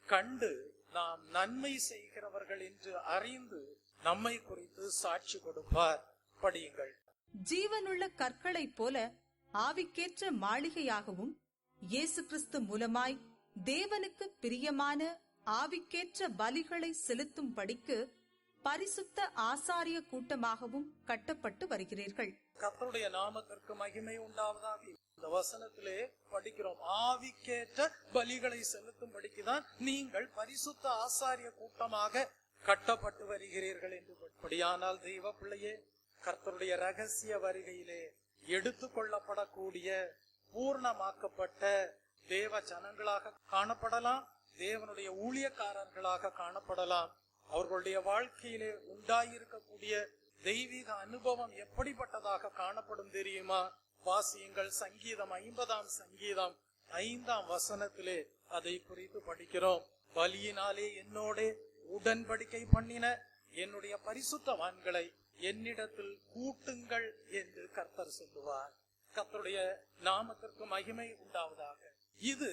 கண்டு நாம் நன்மை செய்கிறவர்கள் என்று அறிந்து நம்மை குறித்து சாட்சி கொடுப்பார். படியுங்கள். ஜீவனுள்ள கற்களைப் போல ஆவிக்கேற்ற மாளிகையாகவும் இயேசு கிறிஸ்து மூலமாய் தேவனுக்கு பிரியமான ஆவிக்கேற்ற பலிகளை செலுத்தும் படிக்கு பரிசுத்த ஆசாரிய கூட்டமாகவும் கட்டப்பட்டு வருகிறீர்கள். கர்த்தருடைய நாமத்திற்கு மகிமை உண்டாவதாக. இந்த வசனத்திலே படிக்கிறோம், ஆவிக்கேற்ற பலிகளை செலுத்தும் படிக்குதான் நீங்கள் பரிசுத்த ஆசாரிய கூட்டமாக கட்டப்பட்டு வருகிறீர்கள் என்று. படியானால் தெய்வ பிள்ளையே, கர்த்தருடைய ரகசிய வருகையிலே எடுத்துக் கொள்ளப்படக்கூடிய பூர்ணமாக்கப்பட்ட தேவ ஜனங்களாக காணப்படலாம், தேவனுடைய ஊழியக்காரர்களாக காணப்படலாம். அவர்களுடைய வாழ்க்கையிலே உண்டாயிருக்கக்கூடிய தெய்வீக அனுபவம் எப்படிப்பட்டதாக காணப்படும் தெரியுமா? வாசியுங்கள். சங்கீதம் 50ஆம் சங்கீதம் 5ஆம் வசனத்திலே அதை குறித்து படிக்கிறோம். பலியினாலே என்னோட உடன்படிக்கை பண்ணின என்னுடைய பரிசுத்தவான்களை என்னிடத்தில் கூட்டுங்கள் என்று கர்த்தர் சொல்லுவார். கர்த்தருடைய நாமத்திற்கு மகிமை உண்டாவதாக. இது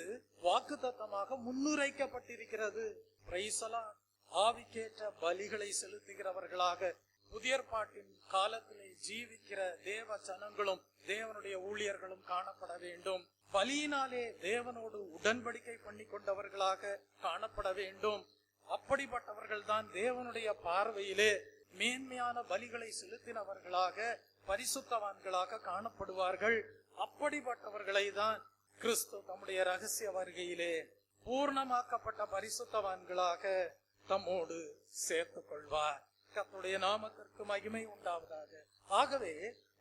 வாக்குத்தத்தமாக முன்னுரைக்கப்பட்டிருக்கிறது. Price the Lord. ஆவிக்கேற்ற பலிகளை செலுத்துகிறவர்களாக புதிய ஏற்பாட்டின் காலத்திலே ஜீவிக்கிற தேவ ஜனங்களும் தேவனுடைய ஊழியர்களும் காணப்பட வேண்டும். பலியினாலே தேவனோடு உடன்படிக்கை பண்ணி கொண்டவர்களாக காணப்பட வேண்டும். அப்படிப்பட்டவர்கள் தான் தேவனுடைய பார்வையிலே மேன்மையான பலிகளை செலுத்தினவர்களாக பரிசுத்தவான்களாக காணப்படுவார்கள். அப்படிப்பட்டவர்களை தான் கிறிஸ்து தம்முடைய ரகசிய வருகையிலே பூர்ணமாக்கப்பட்ட பரிசுத்தவான்களாக தம்மோடு சேர்த்துக் கொள்வார். கர்த்தருடைய நாமத்திற்கு மகிமை உண்டாவதாக. ஆகவே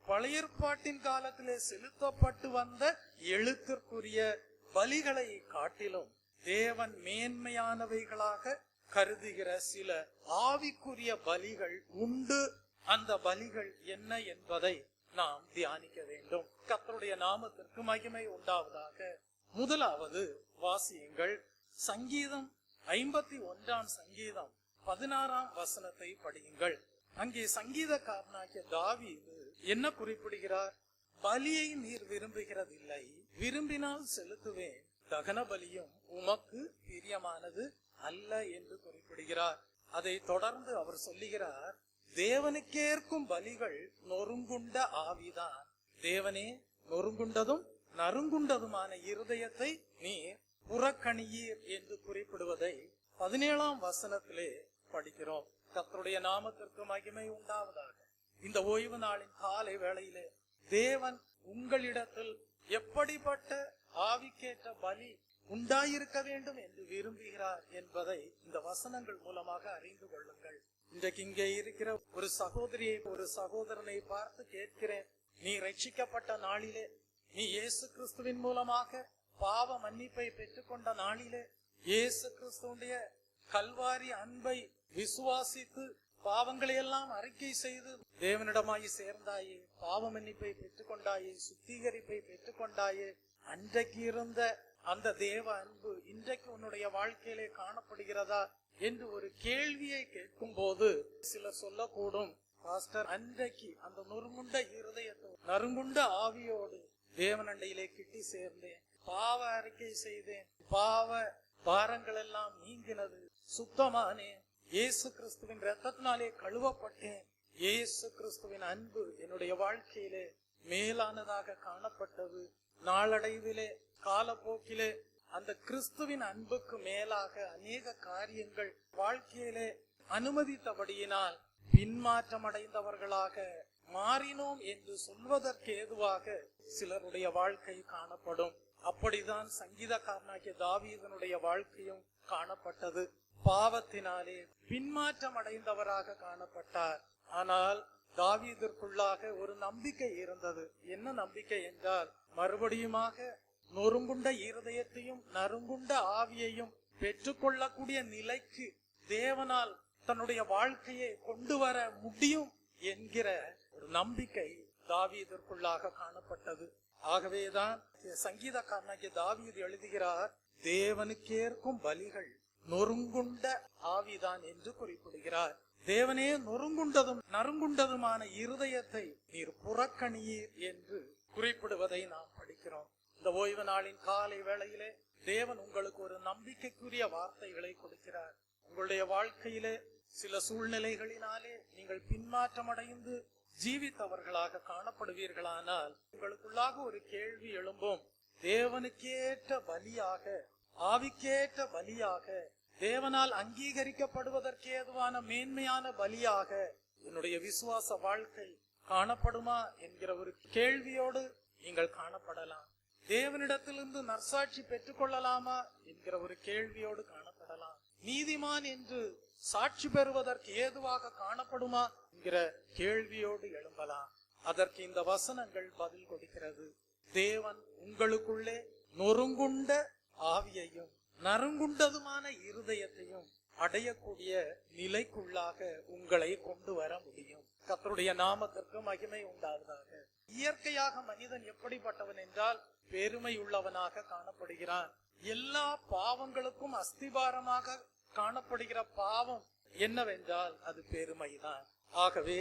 பழைய ஏற்பாட்டின் காலத்திலே செலுத்தப்பட்டு வந்த எழுத்திற்குரிய பலிகளை காட்டிலும் தேவன் மேன்மையானவைகளாக கருதுகிற சில ஆவிக்குரிய பலிகள் உண்டு. அந்த பலிகள் என்ன என்பதை நாம் தியானிக்க வேண்டும். கர்த்தருடைய நாமத்திற்கு மகிமை உண்டாவதாக. முதலாவது வாசியுங்கள். சங்கீதம் 51ஆம் சங்கீதம் 16ஆம் வசனத்தை படியுங்கள். அங்கே சங்கீதக்காரனாகிய தாவீது என்ன குறிப்பிடுகிறார்? பலியை நீர் விரும்புகிறதில்லை, விரும்பினால் செலுத்துவேன், தகன பலியும் உமக்கு பிரியமானது அல்ல என்று குறிப்பிடுகிறார். அதை தொடர்ந்து அவர் சொல்லுகிறார், தேவனுக்கேற்கும் பலிகள் நொறுங்குண்ட ஆவிதான். தேவனே, நொறுங்குண்டதும் நறுங்குண்டதுமான இருதயத்தை நீர் புறக்கணியீர் என்று குறிப்பிடுவதை 17ஆம் வசனத்திலே படிக்கிறோம். கர்த்தருடைய நாமத்திற்கு மகிமை உண்டாவதாக. இந்த ஓய்வு நாளின் காலை வேளையிலே தேவன் உங்களிடத்தில் எப்படிப்பட்ட ஆவிக்கேற்ற பலி உண்டாயிருக்க வேண்டும் என்று விரும்புகிறார் என்பதை இந்த வசனங்கள் மூலமாக அறிந்து கொள்ளுங்கள். இன்றைக்கு இங்கே இருக்கிற ஒரு சகோதரியை, ஒரு சகோதரனை பார்த்து கேட்கிறேன், நீ ரட்சிக்கப்பட்ட நாளிலே, நீ இயேசு கிறிஸ்துவின் மூலமாக பாவ மன்னிப்பை பெற்றுக்கொண்ட நாளிலே, இயேசு கிறிஸ்துவுடைய கல்வாரி அன்பை விசுவாசித்து பாவங்களை எல்லாம் அறிக்கை செய்து தேவனிடமாய் சேர்ந்தாயே, பாவ மன்னிப்பை பெற்றுக்கொண்டாயே, சுத்திகரிப்பை பெற்றுக்கொண்டாயே, அன்றைக்கு இருந்த அந்த தேவ அன்பு இன்றைக்கு உன்னுடைய வாழ்க்கையிலே காணப்படுகிறதா என்று ஒரு கேள்வியை கேட்கும் போது சிலர் சொல்லக்கூடும், பாஸ்டர், அன்றைக்கு அந்த நொறுங்குண்ட இருதயத்தோடு நறுங்குண்ட ஆவியோடு தேவனண்டையிலே கிட்டி சேர்ந்தேன், பாவ அறிக்கை செய்தேன், பாவ பாரங்கள் எல்லாம் நீங்கினது, சுத்தமானேன், இயேசு கிறிஸ்துவின் இரத்தத்தினாலே கழுவப்பட்டேன், இயேசு கிறிஸ்துவின் அன்பு என்னுடைய வாழ்க்கையிலே மேலானதாக காணப்பட்டது. நாளடைவிலே, காலப்போக்கிலே அந்த கிறிஸ்துவின் அன்புக்கு மேலாக அநேக காரியங்கள் வாழ்க்கையிலே அனுமதித்தபடியினால் பின்மாற்றம் அடைந்தவர்களாக மாறினோம் என்று சொல்வதற்கு ஏதுவாக சிலருடைய வாழ்க்கை காணப்படும். அப்படிதான் சங்கீதக்காரனாகிய தாவீதனுடைய வாழ்க்கையும் காணப்பட்டது. பாவத்தினாலே பின்மாற்றம் அடைந்தவராக காணப்பட்டார். ஆனால் தாவீதிற்குள்ளாக ஒரு நம்பிக்கை இருந்தது. என்ன நம்பிக்கை என்றால், மறுபடியுமாக நொறுங்குண்ட இருதயத்தையும் நறுங்குண்ட ஆவியையும் பெற்றுக்கொள்ளக்கூடிய நிலைக்கு தேவனால் தன்னுடைய வாழ்க்கையை கொண்டு வர முடியும் என்கிற ஒரு நம்பிக்கை தாவீதிற்குள்ளாக காணப்பட்டது. ஆகவேதான் சங்கீதக்காரனாகிய தாவீது எழுதுகிறார், தேவனுக்கேற்கும் பலிகள் நொறுங்குண்ட ஆவிதான் என்று குறிப்பிடுகிறார். தேவனே, நொறுங்குண்டதும் நறுங்குண்டதுமான இருதயத்தை நீர் புறக்கணியீர் என்று குறிப்பிடுவதை நாம் படிக்கிறோம். இந்த ஓய்வு நாளின் காலை வேளையிலே தேவன் உங்களுக்கு ஒரு நம்பிக்கைக்குரிய வார்த்தைகளை கொடுக்கிறார். உங்களுடைய வாழ்க்கையிலே சில சூழ்நிலைகளினாலே நீங்கள் பின்மாற்றம் அடைந்து ஜீவித்தவர்களாக காணப்படுவீர்களானால் உங்களுக்குள்ளாக ஒரு கேள்வி எழும்பும். தேவனுக்கேற்ற பலியாக, ஆவிக்கேற்ற பலியாக, தேவனால் அங்கீகரிக்கப்படுவதற்கு ஏதுவான மேன்மையான பலியாக என்னுடைய விசுவாச வாழ்க்கை காணப்படுமா என்கிற ஒரு கேள்வியோடு நீங்கள் காணப்படலாம். தேவனிடத்திலிருந்து நற்சாட்சி பெற்றுக் கொள்ளலாமா என்கிற ஒரு கேள்வியோடு காணப்படலாம். நீதிமான் என்று சாட்சி பெறுவதற்கு ஏதுவாக காணப்படுமா என்கிற கேள்வியோடு எழும்பலாம். அதற்கு இந்த வசனங்கள் பதில் கொடுக்கிறது. தேவன் உங்களுக்குள்ளே நொறுங்குண்ட ஆவியையும் நறுங்குண்டதுமான இருதயத்தையும் அடையக்கூடிய நிலைக்குள்ளாக உங்களை கொண்டு வர முடியும். கர்த்தருடைய நாமத்திற்கு மகிமை உண்டாவதாக. இயற்கையாக மனிதன் எப்படிப்பட்டவன் என்றால் பெருமை உள்ளவனாக காணப்படுகிறான். எல்லா பாவங்களுக்கும் அஸ்திபாரமாக காணப்படுகிற பாவம் என்னவென்றால் அது பெருமைதான். ஆகவே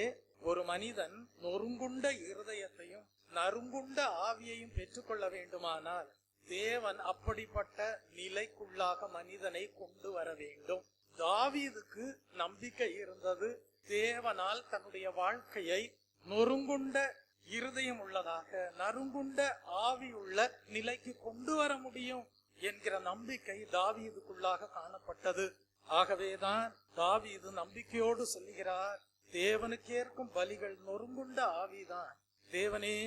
ஒரு மனிதன் நொறுங்குண்ட இருதயத்தையும் நறுங்குண்ட ஆவியையும் பெற்றுக்கொள்ள வேண்டுமானால் தேவன் அப்படிப்பட்ட நிலைக்குள்ளாக மனிதனை கொண்டு வர வேண்டும். தாவீதுக்கு நம்பிக்கை இருந்தது. தேவனால் தன்னுடைய வாழ்க்கையை நொறுங்குண்ட இருதயம் உள்ளதாக, நறுங்குண்ட ஆவி உள்ள நிலைக்கு கொண்டு வர முடியும் என்கிற நம்பிக்கை தாவீதுக்குள்ளாக காணப்பட்டது. ஆகவேதான் தாவீது நம்பிக்கையோடு சொல்லுகிறார், தேவனுக்கேற்கும் பலிகள் நொறுங்குண்ட ஆவிதான். தேவனே,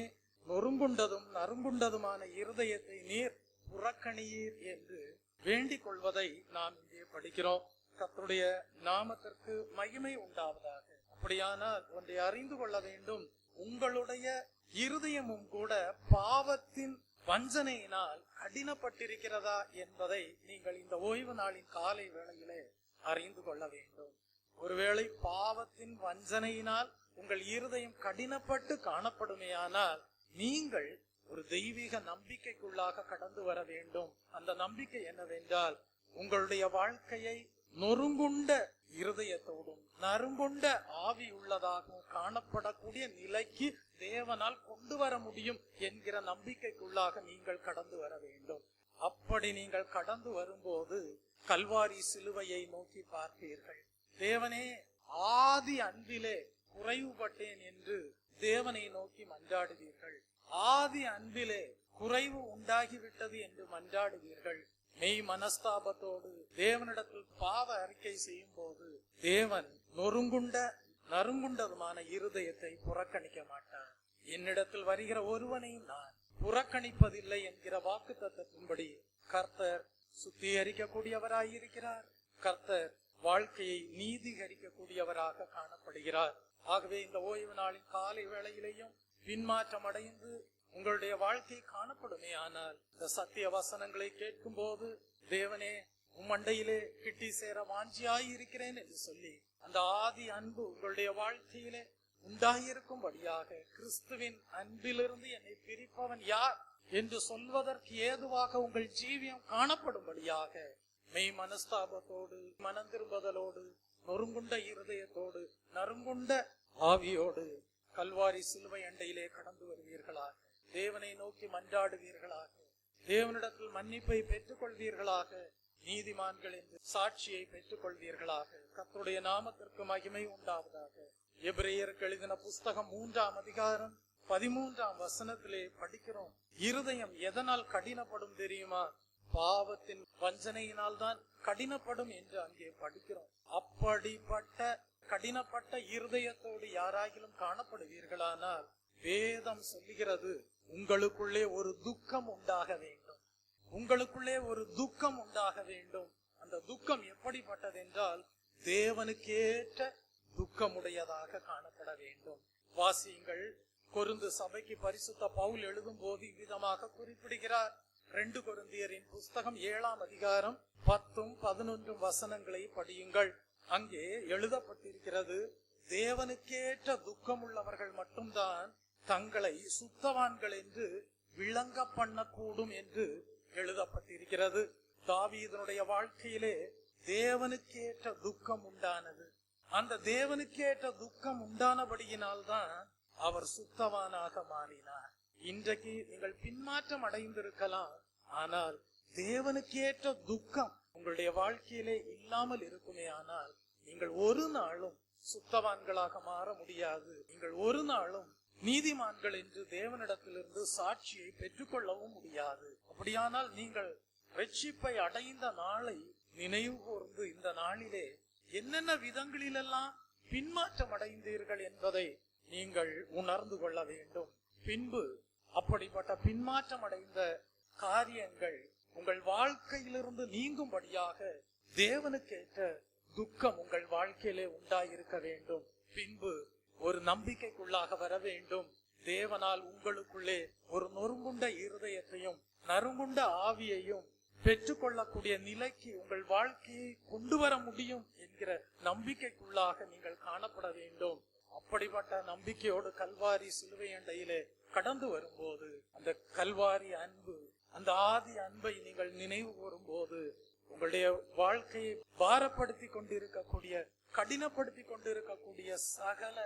நொறுங்குண்டதும் நறுங்குண்டதுமான இருதயத்தை நீர் புறக்கணியீர் என்று வேண்டிக் கொள்வதை நாம் இங்கே படிக்கிறோம். கர்த்தருடைய நாமத்திற்கு மகிமை உண்டாவதாக. அப்படியானால் ஒன்றை அறிந்து கொள்ள வேண்டும். உங்களுடைய இருதயமும் கூட பாவத்தின் வஞ்சனையினால் கடினப்பட்டிருக்கிறதா என்பதை நீங்கள் இந்த ஓய்வு நாளின் காலை வேளையிலே அறிந்து கொள்ள வேண்டும். ஒருவேளை பாவத்தின் வஞ்சனையினால் உங்கள் இருதயம் கடினப்பட்டு காணப்படுமேயானால் நீங்கள் ஒரு தெய்வீக நம்பிக்கைக்குள்ளாக கடந்து வர வேண்டும். அந்த நம்பிக்கை என்னவென்றால் உங்களுடைய வாழ்க்கையை நொறுங்குண்ட இருதயத்தோடும் நறுங்குண்ட ஆவி உள்ளதாகவும் காணப்படக்கூடிய நிலைக்கு தேவனால் கொண்டு வர முடியும் என்கிற நம்பிக்கைக்குள்ளாக நீங்கள் கடந்து வர வேண்டும். அப்படி நீங்கள் கடந்து வரும்போது கல்வாரி சிலுவையை நோக்கி பார்ப்பீர்கள். தேவனே, ஆதி அன்பிலே குறைவுபட்டேன் என்று தேவனை நோக்கி மன்றாடுவீர்கள். ஆதி அன்பிலே குறைவு உண்டாகிவிட்டது என்று மன்றாடுவீர்கள். மெய் மனஸ்தாபத்தோடு தேவனிடத்தில் பாவ அறிக்கை செய்யும் போது தேவன் நொறுங்குண்ட நறுங்குண்டதுமான இருதயத்தை புறக்கணிக்க மாட்டார். என்னிடத்தில் வருகிற ஒருவனையும் நான் புறக்கணிப்பதில்லை என்கிற வாக்கு தத்தத்தின்படி கர்த்தர் சுத்திகரிக்கக்கூடியவராயிருக்கிறார். கர்த்தர் வாழ்க்கையை நீதிகரிக்கக்கூடியவராக காணப்படுகிறார். ஆகவே இந்த ஓய்வு நாளின் காலை வேளையிலேயும் பின்மாற்றம் அடைந்து உங்களுடைய வாழ்க்கை காணப்படுமே ஆனால் இந்த சத்திய வசனங்களை கேட்கும் போது தேவனே, உம்மண்டையிலே கிட்டி சேர வாஞ்சியாய் இருக்கிறேன் என்று சொல்லி அந்த ஆதி அன்பு உங்களுடைய வாழ்க்கையிலே உண்டாயிருக்கும்படியாக, கிறிஸ்துவின் அன்பிலிருந்து என்னை பிரிப்பவன் யார் என்று சொல்வதற்கு ஏதுவாக உங்கள் ஜீவியம் காணப்படும்படியாக மெய் மனஸ்தாபத்தோடு மனம் திரும்புதலோடு நொறுங்குண்ட இருதயத்தோடு நறுங்குண்ட ஆவியோடு கல்வாரி சிலுவை அண்டையிலே கடந்து வருவீர்களாக. தேவனை நோக்கி மன்றாடுவீர்களாக. தேவனிடத்தில் மன்னிப்பை பெற்றுக் கொள்வீர்களாக. நீதிமான்கள் என்று சாட்சியை பெற்றுக் கொள்வீர்களாக. கர்த்தருடைய நாமத்திற்கு மகிமை உண்டாவதாக. எபிரேயருக்கு எழுதின புஸ்தகம் 3ஆம் அதிகாரம் 13ஆம் வசனத்திலே படிக்கிறோம். இருதயம் எதனால் கடினப்படும் தெரியுமா? பாவத்தின் வஞ்சனையினால் தான் கடினப்படும் என்று அங்கே படிக்கிறோம். அப்படிப்பட்ட கடினப்பட்ட இருதயத்தோடு யாராகிலும் காணப்படுவீர்களானால் வேதம் சொல்லுகிறது, உங்களுக்குள்ளே ஒரு துக்கம் உண்டாக வேண்டும். உங்களுக்குள்ளே ஒரு துக்கம் உண்டாக வேண்டும். அந்த துக்கம் எப்படிப்பட்டது என்றால் தேவனுக்கேற்ற துக்கமுடையதாக காணப்பட வேண்டும். வாசியுங்கள். கொரிந்து சபைக்கு பரிசுத்த பவுல் எழுதும் போது இவ்விதமாக குறிப்பிடுகிறார். 2 கொரிந்தியரின் புஸ்தகம் 7ஆம் அதிகாரம் 10-11 வசனங்களை படியுங்கள். அங்கே எழுதப்பட்டிருக்கிறது, தேவனுக்கேற்ற துக்கம் உள்ளவர்கள் மட்டும்தான் தங்களை சுத்தவான்கள் என்று விளங்க பண்ணக்கூடும் என்று எழுதப்பட்டிருக்கிறது. தாவீதுடைய வாழ்க்கையிலே தேவனுக்கேற்ற துக்கம் உண்டானது. அந்த தேவனுக்கேற்ற துக்கம் உண்டானபடியினால்தான் அவர் சுத்தவானாக மாறினார். இன்றைக்கு நீங்கள் பின்மாற்றம் அடைந்திருக்கலாம், ஆனால் தேவனுக்கேற்ற துக்கம் உங்களுடைய வாழ்க்கையிலே இல்லாமல் இருக்குமே ஆனால் நீங்கள் ஒரு நாளும் சுத்தவான்களாக மாற முடியாது. நீங்கள் ஒரு நாளும் நீதிமான்கள் என்று தேவனிடத்திலிருந்து சாட்சியை பெற்றுக்கொள்ளவும் முடியாது. அப்படியானால் நீங்கள் ரட்சிப்பை அடைந்த நாளை நினைவு கூர்ந்து இந்த நாளிலே என்னென்ன விதங்களிலெல்லாம் பின்மாற்றம் அடைந்தீர்கள் என்பதை நீங்கள் உணர்ந்து கொள்ள வேண்டும். பின்பு அப்படிப்பட்ட பின்மாற்றம் அடைந்த காரியங்கள் உங்கள் வாழ்க்கையிலிருந்து நீங்கும்படியாக தேவனுக்கேற்ற துக்கம் உங்கள் வாழ்க்கையிலே உண்டாயிருக்க வேண்டும். பின்பு ஒரு நம்பிக்கைக்குள்ளாக வர வேண்டும். தேவனால் உங்களுக்குள்ளே ஒரு நொறுங்குண்ட இருதயத்தையும் நறுங்குண்ட ஆவியையும் பெற்றுக்கொள்ளக்கூடிய நிலைக்கு உங்கள் வாழ்க்கையை கொண்டு வர முடியும் என்கிற நம்பிக்கைக்குள்ளாக நீங்கள் காணப்பட வேண்டும். அப்படிப்பட்ட நம்பிக்கையோடு கல்வாரி சிலுவை அண்டையிலே கடந்து வரும்போது அந்த கல்வாரி அன்பு, அந்த ஆதி அன்பை நீங்கள் நினைவு கூறும்போது உங்களுடைய வாழ்க்கையை பாரப்படுத்தி கொண்டிருக்கக்கூடிய, கடினப்படுத்தி கொண்டிருக்கக்கூடிய சகல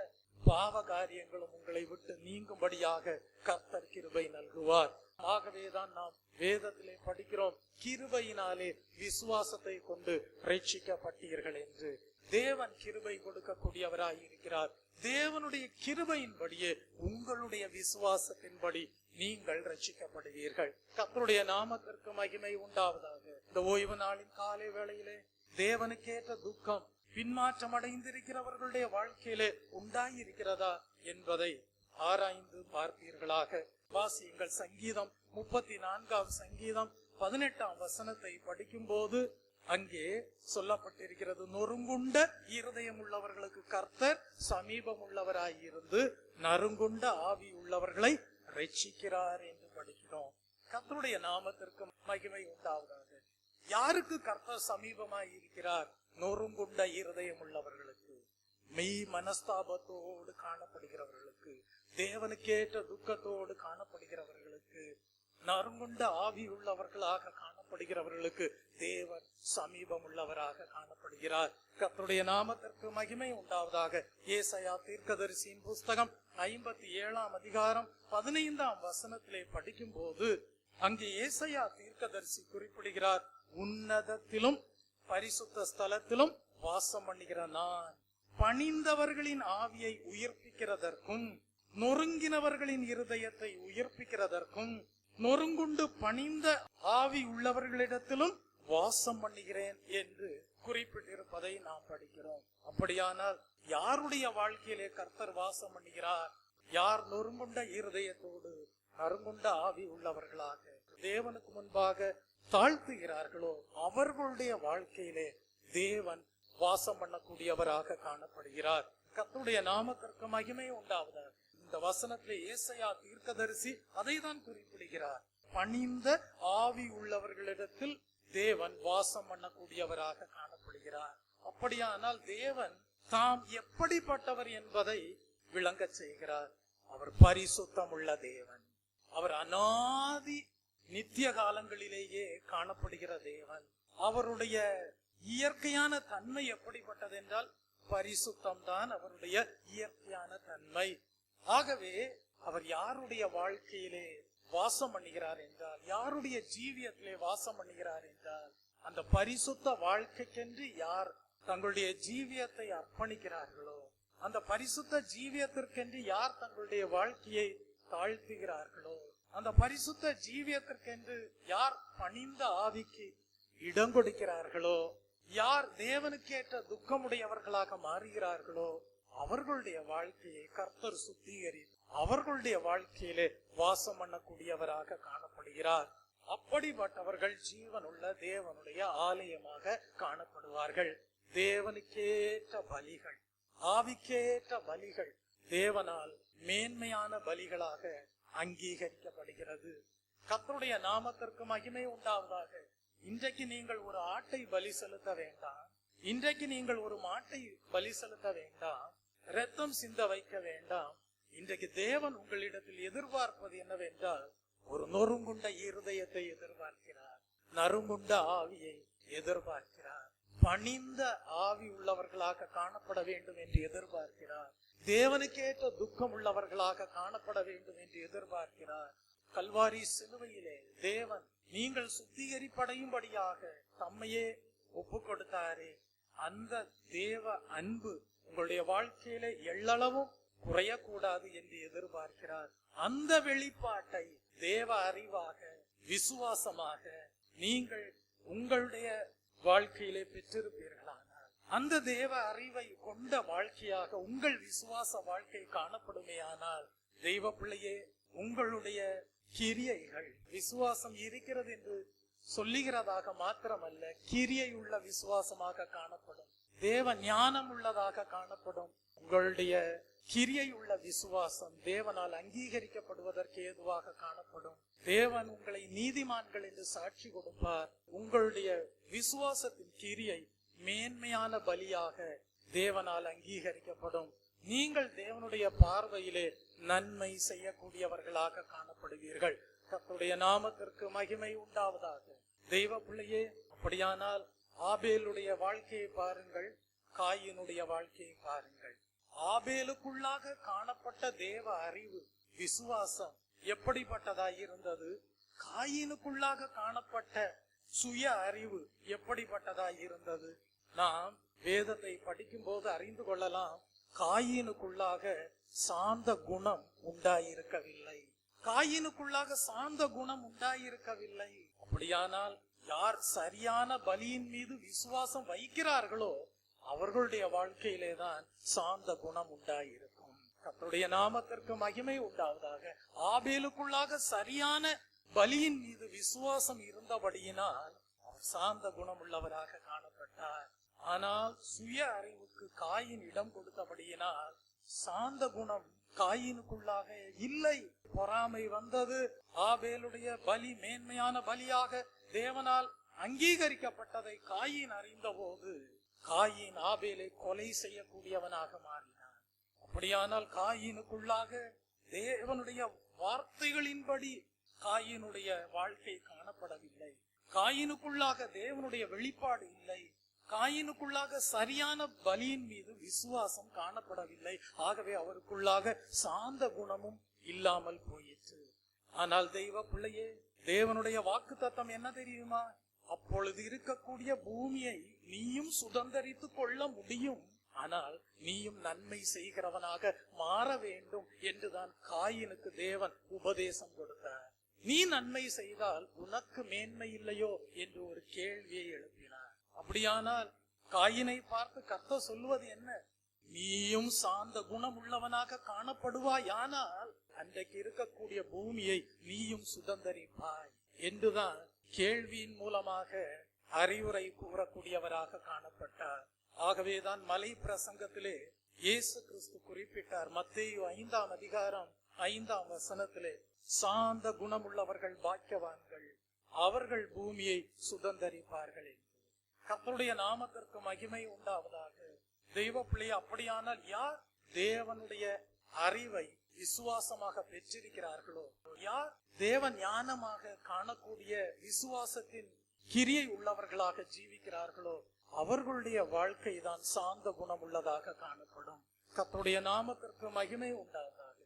பாவ காரியங்களும் உங்களை விட்டு நீங்கும்படியாக கர்த்தர் கிருபை நல்குவார். ஆகவேதான் நாம் வேதத்திலே படிக்கிறோம், கிருபையினாலே விசுவாசத்தை கொண்டு ரட்சிக்கப்பட்டீர்கள் என்று. தேவன் கிருபை கொடுக்கக்கூடியவராய் இருக்கிறார். தேவனுடைய கிருபையின்படியே உங்களுடைய விசுவாசத்தின்படி நீங்கள் ரட்சிக்கப்படுவீர்கள். கர்த்தருடைய நாமத்திற்கு மகிமை உண்டாவதாக. இந்த ஓய்வு நாளின் காலை வேளையிலே தேவனுக்கேற்ற துக்கம் பின்மாற்றம் அடைந்திருக்கிறவர்களுடைய வாழ்க்கையிலே உண்டாயிருக்கிறதா என்பதை ஆராய்ந்து பார்ப்பீர்களாக. வாசியுங்கள். சங்கீதம் 34 சங்கீதம் 18 வசனத்தை படிக்கும் போது அங்கே சொல்லப்பட்டிருக்கிறது, நொறுங்குண்ட இருதயம் உள்ளவர்களுக்கு கர்த்தர் சமீபம் உள்ளவராயிருந்து நறுங்குண்ட ஆவி உள்ளவர்களை ரட்சிக்கிறார் என்று படிக்கிறோம். கர்த்தருடைய நாமத்திற்கு மகிமை உண்டாவதாக. யாருக்கு கர்த்தர் சமீபமாய் இருக்கிறார்? நொறுங்குண்ட இருதயம் உள்ளவர்களுக்கு, மெய் மனஸ்தாபத்தோடு காணப்படுகிறவர்களுக்கு, தேவனுக்கேற்ற துக்கத்தோடு காணப்படுகிறவர்களுக்கு, நறுங்குண்ட ஆவி உள்ளவர்களாக காணப்படுகிறவர்களுக்கு தேவன் சமீபம் உள்ளவராக காணப்படுகிறார். கர்த்தருடைய நாமத்திற்கு மகிமை உண்டாவதாக. ஏசாயா தீர்க்கதரிசியின் புஸ்தகம் 57 அதிகாரம் 15 வசனத்திலே படிக்கும் போது அங்கே ஏசாயா தீர்க்கதரிசி குறிப்பிடுகிறார், உன்னதத்திலும் பரிசுத்த ஸ்தலத்திலும் வாசம் பண்ணுகிற நான் பணிந்தவர்களின் ஆவியை உயிர்ப்பிக்கிறதற்கும் நொறுங்கினவர்களின் இருதயத்தை உயிர்ப்பிக்கிறதற்கும் நொறுங்குண்டு பணிந்த ஆவி உள்ளவர்களிடத்திலும் வாசம் பண்ணுகிறேன் என்று குறிப்பிட்டிருப்பதை நாம் படிக்கிறோம். அப்படியானால் யாருடைய வாழ்க்கையிலே கர்த்தர் வாசம் பண்ணுகிறார்? யார் நொறுங்குண்ட இருதயத்தோடு நறுங்குண்ட ஆவி உள்ளவர்களாக தேவனுக்கு முன்பாக தாழ்த்துகிறார்களோ அவர்களுடைய வாழ்க்கையிலே தேவன் வாசம் பண்ணக்கூடியவராக காணப்படுகிறார். கர்த்தருடைய நாமத்திற்கு மகிமை உண்டாவதாக. இந்த வசனத்திலே ஏசாயா தீர்க்கதரிசி அதை தான் குறிப்பிடுகிறார். பணிந்த ஆவி உள்ளவர்களிடத்தில் தேவன் வாசம் பண்ணக்கூடியவராக காணப்படுகிறார். அப்படியானால் தேவன் தாம் எப்படிப்பட்டவர் என்பதை விளங்க செய்கிறார். அவர் பரிசுத்தம் உள்ள தேவன். அவர் அநாதி நித்திய காலங்களிலேயே காணப்படுகிற தேவன். அவருடைய இயற்கையான தன்மை எப்படிப்பட்டது என்றால் பரிசுத்தம் தான் அவருடைய இயற்கையான தன்மை. ஆகவே அவர் யாருடைய வாழ்க்கையிலே வாசம் பண்ணுகிறார் என்றால், யாருடைய ஜீவியத்திலே வாசம் பண்ணுகிறார் என்றால், அந்த பரிசுத்த வாழ்க்கைக்கென்று யார் தங்களுடைய ஜீவியத்தை அர்ப்பணிக்கிறார்களோ, அந்த பரிசுத்த ஜீவியத்திற்கென்று யார் தங்களுடைய வாழ்க்கையை தாழ்த்துகிறார்களோ, அந்த பரிசுத்த ஜீவியத்திற்கென்று யார் பணிந்த ஆவிக்கு இடம் கொடுக்கிறார்களோ, யார் தேவனுக்கேற்ற துக்கமுடையவர்களாக மாறுகிறார்களோ அவர்களுடைய வாழ்க்கையை கர்த்தர் சுத்திகரித்து அவர்களுடைய வாழ்க்கையிலே வாசம் பண்ணக்கூடியவராக காணப்படுகிறார். அப்படிப்பட்டவர்கள் ஜீவனுள்ள தேவனுடைய ஆலயமாக காணப்படுவார்கள். தேவனுக்கேற்ற பலிகள், ஆவிக்கேற்ற பலிகள் தேவனால் மேன்மையான பலிகளாக அங்கீகரிக்கப்படுகிறது. கர்த்தருடைய நாமத்திற்கு மகிமை உண்டாவதாக. இன்றைக்கு நீங்கள் ஒரு ஆட்டை பலி செலுத்த வேண்டாம், இன்றைக்கு நீங்கள் ஒரு மாட்டை பலி செலுத்த வேண்டாம், இரத்தம் சிந்த வைக்க வேண்டாம். இன்றைக்கு தேவன் உங்களிடத்தில் எதிர்பார்ப்பது என்னவென்றால் ஒரு நொறுங்குண்ட இருதயத்தை எதிர்பார்க்கிறார், நறுங்குண்ட ஆவியை எதிர்பார்க்கிறார், பணிந்த ஆவி உள்ளவர்களாக காணப்பட வேண்டும் என்று எதிர்பார்க்கிறார். தேவனுக்கேற்ற துக்கம் உள்ளவர்களாக காணப்பட வேண்டும் என்று எதிர்பார்க்கிறார். கல்வாரி சிலுவையிலே தேவன் நீங்கள் சுத்திகரிப்படையும்படியாக தம்மையே ஒப்பு கொடுத்தாரே, அந்த தேவ அன்பு உங்களுடைய வாழ்க்கையில எள்ளளவும் குறையக்கூடாது என்று எதிர்பார்க்கிறார். அந்த வெளிப்பாட்டை தேவ அறிவாக விசுவாசமாக நீங்கள் உங்களுடைய வாழ்க்கையிலே பெற்றிருப்பீர்களானால், அந்த தேவ அறிவை கொண்ட வாழ்க்கையாக உங்கள் விசுவாச வாழ்க்கை காணப்படுமேயானால், தெய்வ பிள்ளையே, உங்களுடைய கிரியைகள் விசுவாசம் இருக்கிறது என்று சொல்லுகிறதாக மாத்திரமல்ல, கிரியை உள்ள விசுவாசமாக காணப்படும். தேவ ஞானம் உள்ளதாக காணப்படும். உங்களுடைய கிரியை உள்ள விசுவாசம் தேவனால் அங்கீகரிக்கப்படுவதற்கு ஏதுவாக காணப்படும். தேவன் உங்களை நீதிமான்கள் என்று சாட்சி கொடுப்பார். உங்களுடைய விசுவாசத்தின் கிரியை மேன்மையான பலியாக தேவனால் அங்கீகரிக்கப்படும். நீங்கள் தேவனுடைய பார்வையிலே நன்மை செய்யக்கூடியவர்களாக காணப்படுவீர்கள். கர்த்தருடைய நாமத்திற்கு மகிமை உண்டாவதாக. தெய்வ பிள்ளையே, அப்படியானால் ஆபேலுடைய வாழ்க்கையை பாருங்கள், காயினுடைய வாழ்க்கையை பாருங்கள். ஆபேலுக்குள்ளாக காணப்பட்ட தேவ அறிவு விசுவாசம் எப்படிப்பட்டதாய் இருந்தது? காயினுக்குள்ளாக காணப்பட்ட சுய அறிவு எப்படிப்பட்டதாய் இருந்தது? நாம் வேதத்தை படிக்கும் போது அறிந்து கொள்ளலாம். காயினுக்குள்ளாக சாந்த குணம் உண்டாயிருக்கவில்லை. காயினுக்குள்ளாக சாந்த குணம் உண்டாயிருக்கவில்லை. அப்படியானால் யார் சரியான பலியின் மீது விசுவாசம் வைக்கிறார்களோ அவர்களுடைய வாழ்க்கையிலே தான் சாந்த குணம் உண்டாயிருக்கும். கர்த்தருடைய நாமத்திற்கு மகிமை உண்டாவதாக. ஆபேலுக்குள்ளாக சரியான பலியின் மீது விசுவாசம் இருந்தபடியினால் அவர் சாந்த குணம் உள்ளவராக காணப்பட்டார். ஆனால் சுய அறிவுக்கு காயின் இடம் கொடுத்தபடியினால் சாந்த குணம் காயினுக்குள்ளாக இல்லை. பொறாமை வந்தது. ஆபேலுடைய பலி மேன்மையான பலியாக தேவனால் அங்கீகரிக்கப்பட்டதை காயின் அறிந்த போது காயின் ஆபேலை கொலை செய்யக்கூடியவனாக மாறினான். அப்படியானால் காயினுக்குள்ளாக தேவனுடைய வார்த்தைகளின்படி காயினுடைய வாழ்க்கை காணப்படவில்லை. காயினுக்குள்ளாக தேவனுடைய வெளிப்பாடு இல்லை. காயினுக்குள்ளாக சரியான பலியின் மீது விசுவாசம் காணப்படவில்லை. ஆகவே அவருக்குள்ளாக சாந்த குணமும் இல்லாமல் போயிற்று. ஆனால் தெய்வ பிள்ளையே, தேவனுடைய வாக்குத்தத்தம் என்ன தெரியுமா? அப்பொழுது இருக்கக்கூடிய பூமியை நீயும் சுதந்தரித்து கொள்ள முடியும், ஆனால் நீயும் நன்மை செய்கிறவனாக மாற வேண்டும் என்றுதான் காயினுக்கு தேவன் உபதேசம் கொடுத்தார். நீ நன்மை செய்தால் உனக்கு மேன்மை இல்லையோ என்று ஒரு கேள்வியை எழுப்பினார். அப்படியானால் காயினை பார்த்து கர்த்தர் சொல்லுவது என்ன? நீயும் சாந்த குணம் உள்ளவனாக காணப்படுவாயானால் அன்றைக்கு இருக்கக்கூடிய பூமியை நீயும் சுதந்தரிப்பாய் என்றுதான் கேள்வியின் மூலமாக அறிவுரை கூறக்கூடியவராக காணப்பட்டார். ஆகவேதான் மலை பிரசங்கத்திலே இயேசு கிறிஸ்து குறிப்பிட்டார். மத்தேயு 5ஆம் அதிகாரம் 5ஆம் வசனத்திலே, சாந்த குணமுள்ளவர்கள் பாக்கியவான்கள், அவர்கள் பூமியை சுதந்தரிப்பார்கள். கர்த்தருடைய நாமத்திற்கு மகிமை உண்டாவதாக. தெய்வ பிள்ளை, அப்படியானால் யார் தேவனுடைய அறிவை விசுவாசமாக பெற்றிருக்கிறார்களோ, யார் தேவ ஞானமாக காணக்கூடிய விசுவாசத்தின் கிரியை உள்ளவர்களாக ஜீவிக்கிறார்களோ அவர்களுடைய வாழ்க்கை தான் சாந்த குணம் உள்ளதாக காணப்படும். கர்த்தருடைய நாமத்திற்கு மகிமை உண்டாவதாக.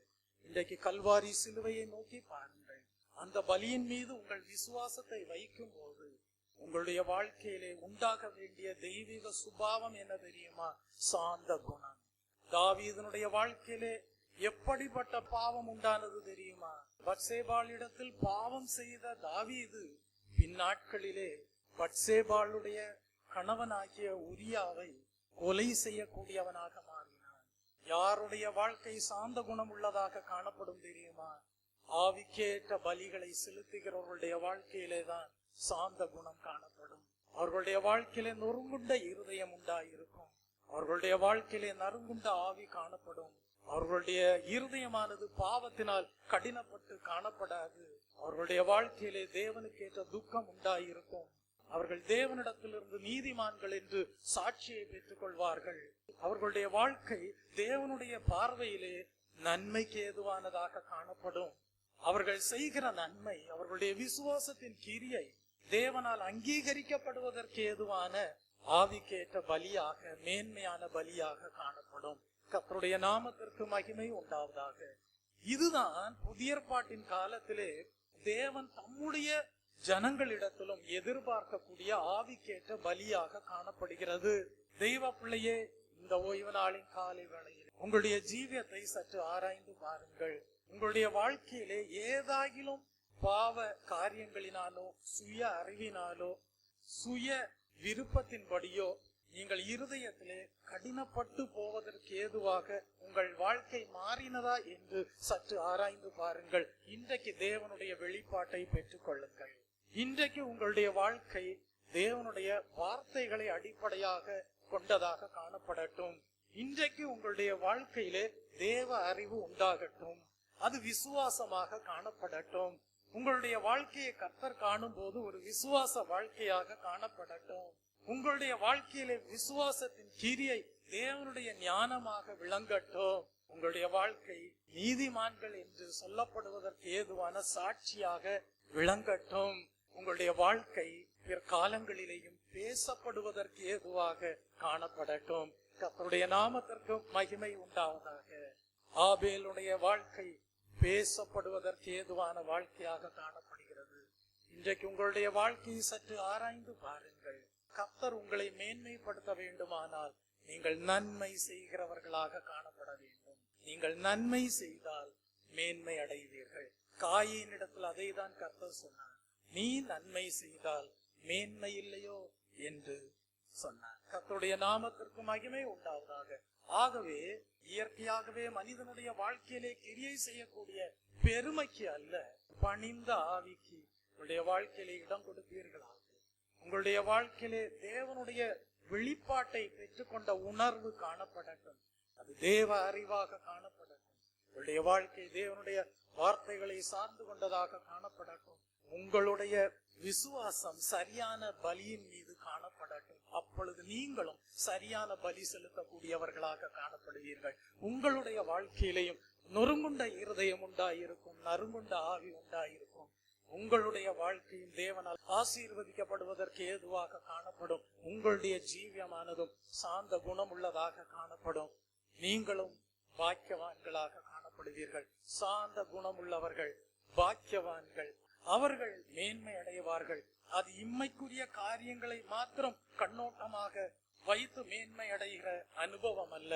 இன்றைக்கு கல்வாரி சிலுவையை நோக்கி பாருங்கள். அந்த பலியின் மீது உங்கள் விசுவாசத்தை வைக்கும் போது உங்களுடைய வாழ்க்கையிலே உண்டாக வேண்டிய தெய்வீக சுபாவம் என்ன தெரியுமா? சாந்த குணம். தாவீதனுடைய வாழ்க்கையிலே எப்படிப்பட்ட பாவம் உண்டானது தெரியுமா? பத்சேபாளிடத்தில் பாவம் செய்த தாவீது பின்னாட்களிலே பத்சேபாளுடைய கணவனாகிய உரியாவை கொலை செய்யக்கூடியவனாக மாறினான். யாருடைய வாழ்க்கை சாந்த குணம் உள்ளதாக காணப்படும் தெரியுமா? ஆவிக்கேற்ற பலிகளை செலுத்துகிறவர்களுடைய வாழ்க்கையிலே தான் சாந்த குணம் காணப்படும். அவர்களுடைய வாழ்க்கையிலே நொறுங்குண்ட இருதயம் உண்டாயிருக்கும். அவர்களுடைய வாழ்க்கையிலே நறுங்குண்ட ஆவி காணப்படும். அவர்களுடைய இருதயமானது பாவத்தினால் கடினப்பட்டு காணப்படாது. அவர்களுடைய வாழ்க்கையிலே தேவனுக்கேற்ற துக்கம் உண்டாயிருக்கும். அவர்கள் தேவனிடத்திலிருந்து நீதிமான்கள் என்று சாட்சியை பெற்றுக் கொள்வார்கள். அவர்களுடைய வாழ்க்கை தேவனுடைய பார்வையிலே நன்மைக்கு ஏதுவானதாக காணப்படும். அவர்கள் செய்கிற நன்மை, அவர்களுடைய விசுவாசத்தின் கிரியை தேவனால் அங்கீகரிக்கப்படுவதற்கு ஏதுவான ஆவிக்கேற்ற பலியாக, மேன்மையான பலியாக காணப்படும். கர்த்தருடைய நாமத்திற்கு மகிமை உண்டாவதாக. இதுதான் புதிய ஏற்பாட்டின் காலத்திலே தேவன் தம்முடைய ஜனங்களிடத்திலும் எதிர்பார்க்கக்கூடிய ஆவிக்கேற்ற பலியாக காணப்படுகிறது. தெய்வ பிள்ளையே, இந்த ஓய்வு நாளின் காலை வேளையில் உங்களுடைய ஜீவியத்தை சற்று ஆராய்ந்து பாருங்கள். உங்களுடைய வாழ்க்கையிலே ஏதாகிலும் பாவ காரியங்களினாலோ, சுய அறிவினாலோ, சுய விருப்பத்தின்படியோ நீங்கள் இருதயத்திலே கடினப்பட்டு போவதற்கு ஏதுவாக உங்கள் வாழ்க்கை மாறினதா என்று சற்று ஆராய்ந்து பாருங்கள். இன்றைக்கு தேவனுடைய வெளிப்பாட்டை பெற்றுக் கொள்ளுங்கள். இன்றைக்கு உங்களுடைய வாழ்க்கை தேவனுடைய வார்த்தைகளை அடிப்படையாக கொண்டதாக காணப்படட்டும். இன்றைக்கு உங்களுடைய வாழ்க்கையிலே தேவ அறிவு உண்டாகட்டும். அது விசுவாசமாக காணப்படட்டும். உங்களுடைய வாழ்க்கையை கர்த்தர் காணும் போது ஒரு விசுவாச வாழ்க்கையாக காணப்படட்டும். உங்களுடைய வாழ்க்கையிலே விசுவாசத்தின் கிரியை தேவனுடைய ஞானமாக விளங்கட்டும். உங்களுடைய வாழ்க்கை நீதிமான்கள் என்று சொல்லப்படுவதற்கு ஏதுவான சாட்சியாக விளங்கட்டும். உங்களுடைய வாழ்க்கை பிற்காலங்களிலேயும் பேசப்படுவதற்கு ஏதுவாக காணப்படட்டும். கர்த்தருடைய நாமத்திற்கு மகிமை உண்டாவதாக. ஆபேலுடைய வாழ்க்கை பேசப்படுவதற்கு ஏதுவான வாழ்க்கையாக காணப்படுகிறது. இன்றைக்கு உங்களுடைய வாழ்க்கையை சற்று ஆராய்ந்து பாருங்கள். கர்த்தர் உங்களை மேன்மைப்படுத்த வேண்டுமானால் நீங்கள் நன்மை செய்கிறவர்களாக காணப்பட வேண்டும். நீங்கள் நன்மை செய்தால் மேன்மை அடைவீர்கள். காயினிடத்தில் அதை தான் கர்த்தர் சொன்னார். நீ நன்மை செய்தால் மேன்மை இல்லையோ என்று சொன்னார். கர்த்தருடைய நாமத்திற்கு மகிமை உண்டாவதாக. ஆகவே இயற்கையாகவே மனிதனுடைய வாழ்க்கையிலே கிரியை செய்யக்கூடிய பெருமைக்கு அல்ல, பணிந்த ஆவிக்கு உங்களுடைய வாழ்க்கையிலே இடம் கொடுப்பீர்களாக. உங்களுடைய வாழ்க்கையிலே தேவனுடைய வெளிப்பாட்டை பெற்றுக்கொண்ட உணர்வு காணப்படட்டும். அது தேவ அறிவாக காணப்படட்டும். உங்களுடைய வாழ்க்கை தேவனுடைய வார்த்தைகளை சார்ந்து கொண்டதாக காணப்படட்டும். உங்களுடைய விசுவாசம் சரியான பலியின் மீது காணப்படட்டும். அப்பொழுது நீங்களும் சரியான பலி செலுத்தக்கூடியவர்களாக காணப்படுவீர்கள். உங்களுடைய வாழ்க்கையிலையும் நொறுங்குண்ட இருதயம் உண்டாயிருக்கும், நறுங்குண்ட ஆவி உண்டாயிருக்கும். உங்களுடைய வாழ்க்கையும் தேவனால் ஆசீர்வதிக்கப்படுவதற்கு ஏதுவாக காணப்படும். உங்களுடைய ஜீவியமானதும் சாந்த குணம் உள்ளதாக காணப்படும். நீங்களும் பாக்கியவான்களாக காணப்படுவீர்கள். சாந்த குணம் உள்ளவர்கள் பாக்கியவான்கள். அவர்கள் மேன்மை அடைவார்கள். அது இம்மைக்குரிய காரியங்களை மாத்திரம் கண்ணோட்டமாக வைத்து மேன்மை அடைகிற அனுபவம் அல்ல.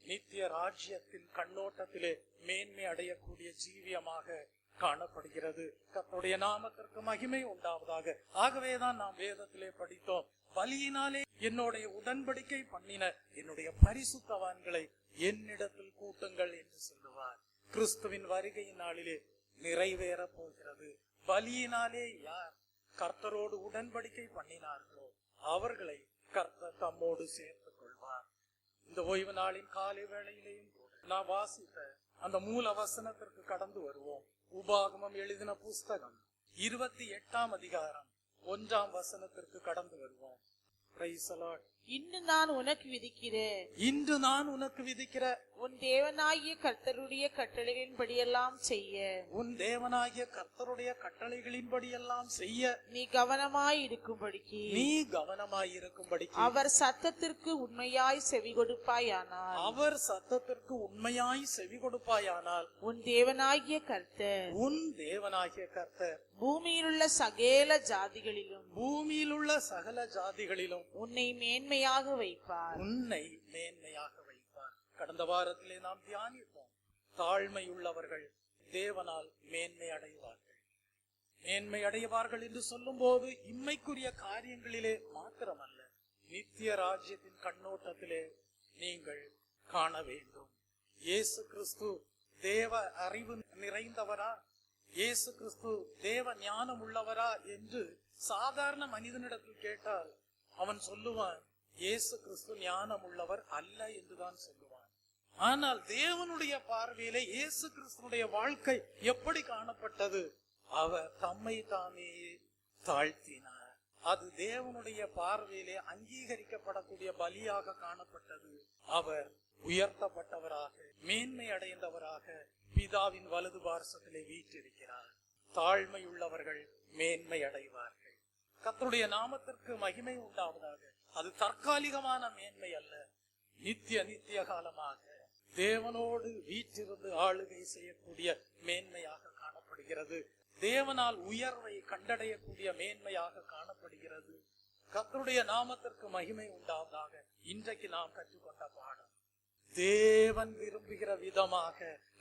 நித்திய ராஜ்யத்தின் கண்ணோட்டத்திலே மேன்மை அடையக்கூடிய ஜீவியமாக காணப்படுகிறது. கர்த்தருடைய நாமத்திற்கு மகிமை உண்டாவதாக. ஆகவேதான் நாம் வேதத்திலே படித்தோம், பலியினாலே என்னுடைய உடன்படிக்கை பண்ணின என்னுடைய பரிசுத்தவான்களை என்னிடத்தில் கூட்டுங்கள் என்று சொல்லுவார். கிறிஸ்துவின் வருகையின் நாளிலே நிறைவேற போகிறது. பலியினாலே யார் கர்த்தரோடு உடன்படிக்கை பண்ணினார்களோ அவர்களை கர்த்தர் தம்மோடு சேர்த்துக் கொள்வார். இந்த ஓய்வு நாளின் காலை வேளையிலேயும் நான் வாசித்த அந்த மூல வசனத்திற்கு கடந்து வருவோம். உபாகமம் எழுதின புஸ்தகம் 28ஆம் அதிகாரம் 1ஆம் வசனத்திற்கு கடந்து வருவோம். Praise the Lord. இன்று நான் உனக்கு விதிக்கிற உன் தேவனாகிய கர்த்தருடைய கட்டளைகளின்படியெல்லாம் செய்ய நீ கவனமாய் இருக்கும்படிக்கு அவர் சத்தத்திற்கு உண்மையாய் செவி கொடுப்பாயானால் உன் தேவனாகிய கர்த்தர் பூமியிலுள்ள சகல ஜாதிகளிலும் உன்னை மேன்மையாக வைப்பார். கடந்த வாரத்திலே நாம் தியானித்தோம், தாழ்மையுள்ளவர்கள் தேவனால் மேன்மை அடைவார்கள். மேன்மை அடைவார்கள் என்று சொல்லும் போது இம்மைக்குரிய காரியங்களிலே மாத்திரமல்ல, நித்திய ராஜ்யத்தின் கண்ணோட்டத்திலே நீங்கள் காண வேண்டும். இயேசு கிறிஸ்து தேவ அறிவு நிறைந்தவரா, இயேசு கிறிஸ்து தேவ ஞானம் உள்ளவரா என்று சாதாரண மனிதனிடத்தில் கேட்டால் அவன் சொல்லுவான், இயேசு கிறிஸ்து ஞானம் உள்ளவர் அல்ல என்றுதான் சொல்லுவான். ஆனால் தேவனுடைய பார்வையிலே இயேசு கிறிஸ்துடைய வாழ்க்கை எப்படி காணப்பட்டது? அவர் தம்மை தாமே தாழ்த்தினார். அது தேவனுடைய பார்வையிலே அங்கீகரிக்கப்படக்கூடிய பலியாக காணப்பட்டது. அவர் உயர்த்தப்பட்டவராக, மேன்மை அடைந்தவராக பிதாவின் வலது பார்சத்திலே வீற்றிருக்கிறார். தாழ்மையுள்ளவர்கள் மேன்மை அடைவார்கள். கர்த்தருடைய நாமத்திற்கு மகிமை உண்டாவதாக. அது தற்காலிகமான மேன்மை அல்ல, நித்திய காலமாக தேவனோடு வீற்றிருந்து ஆளுகை செய்யக்கூடிய மேன்மையாக காணப்படுகிறது. தேவனால் உயர்வை கண்டடையக்கூடிய மேன்மையாக காணப்படுகிறது. கர்த்தருடைய நாமத்திற்கு மகிமை உண்டாவதாக. இன்றைக்கு நாம் கற்றுக்கொண்ட பாடம், தேவன் விரும்புகிற விதமாக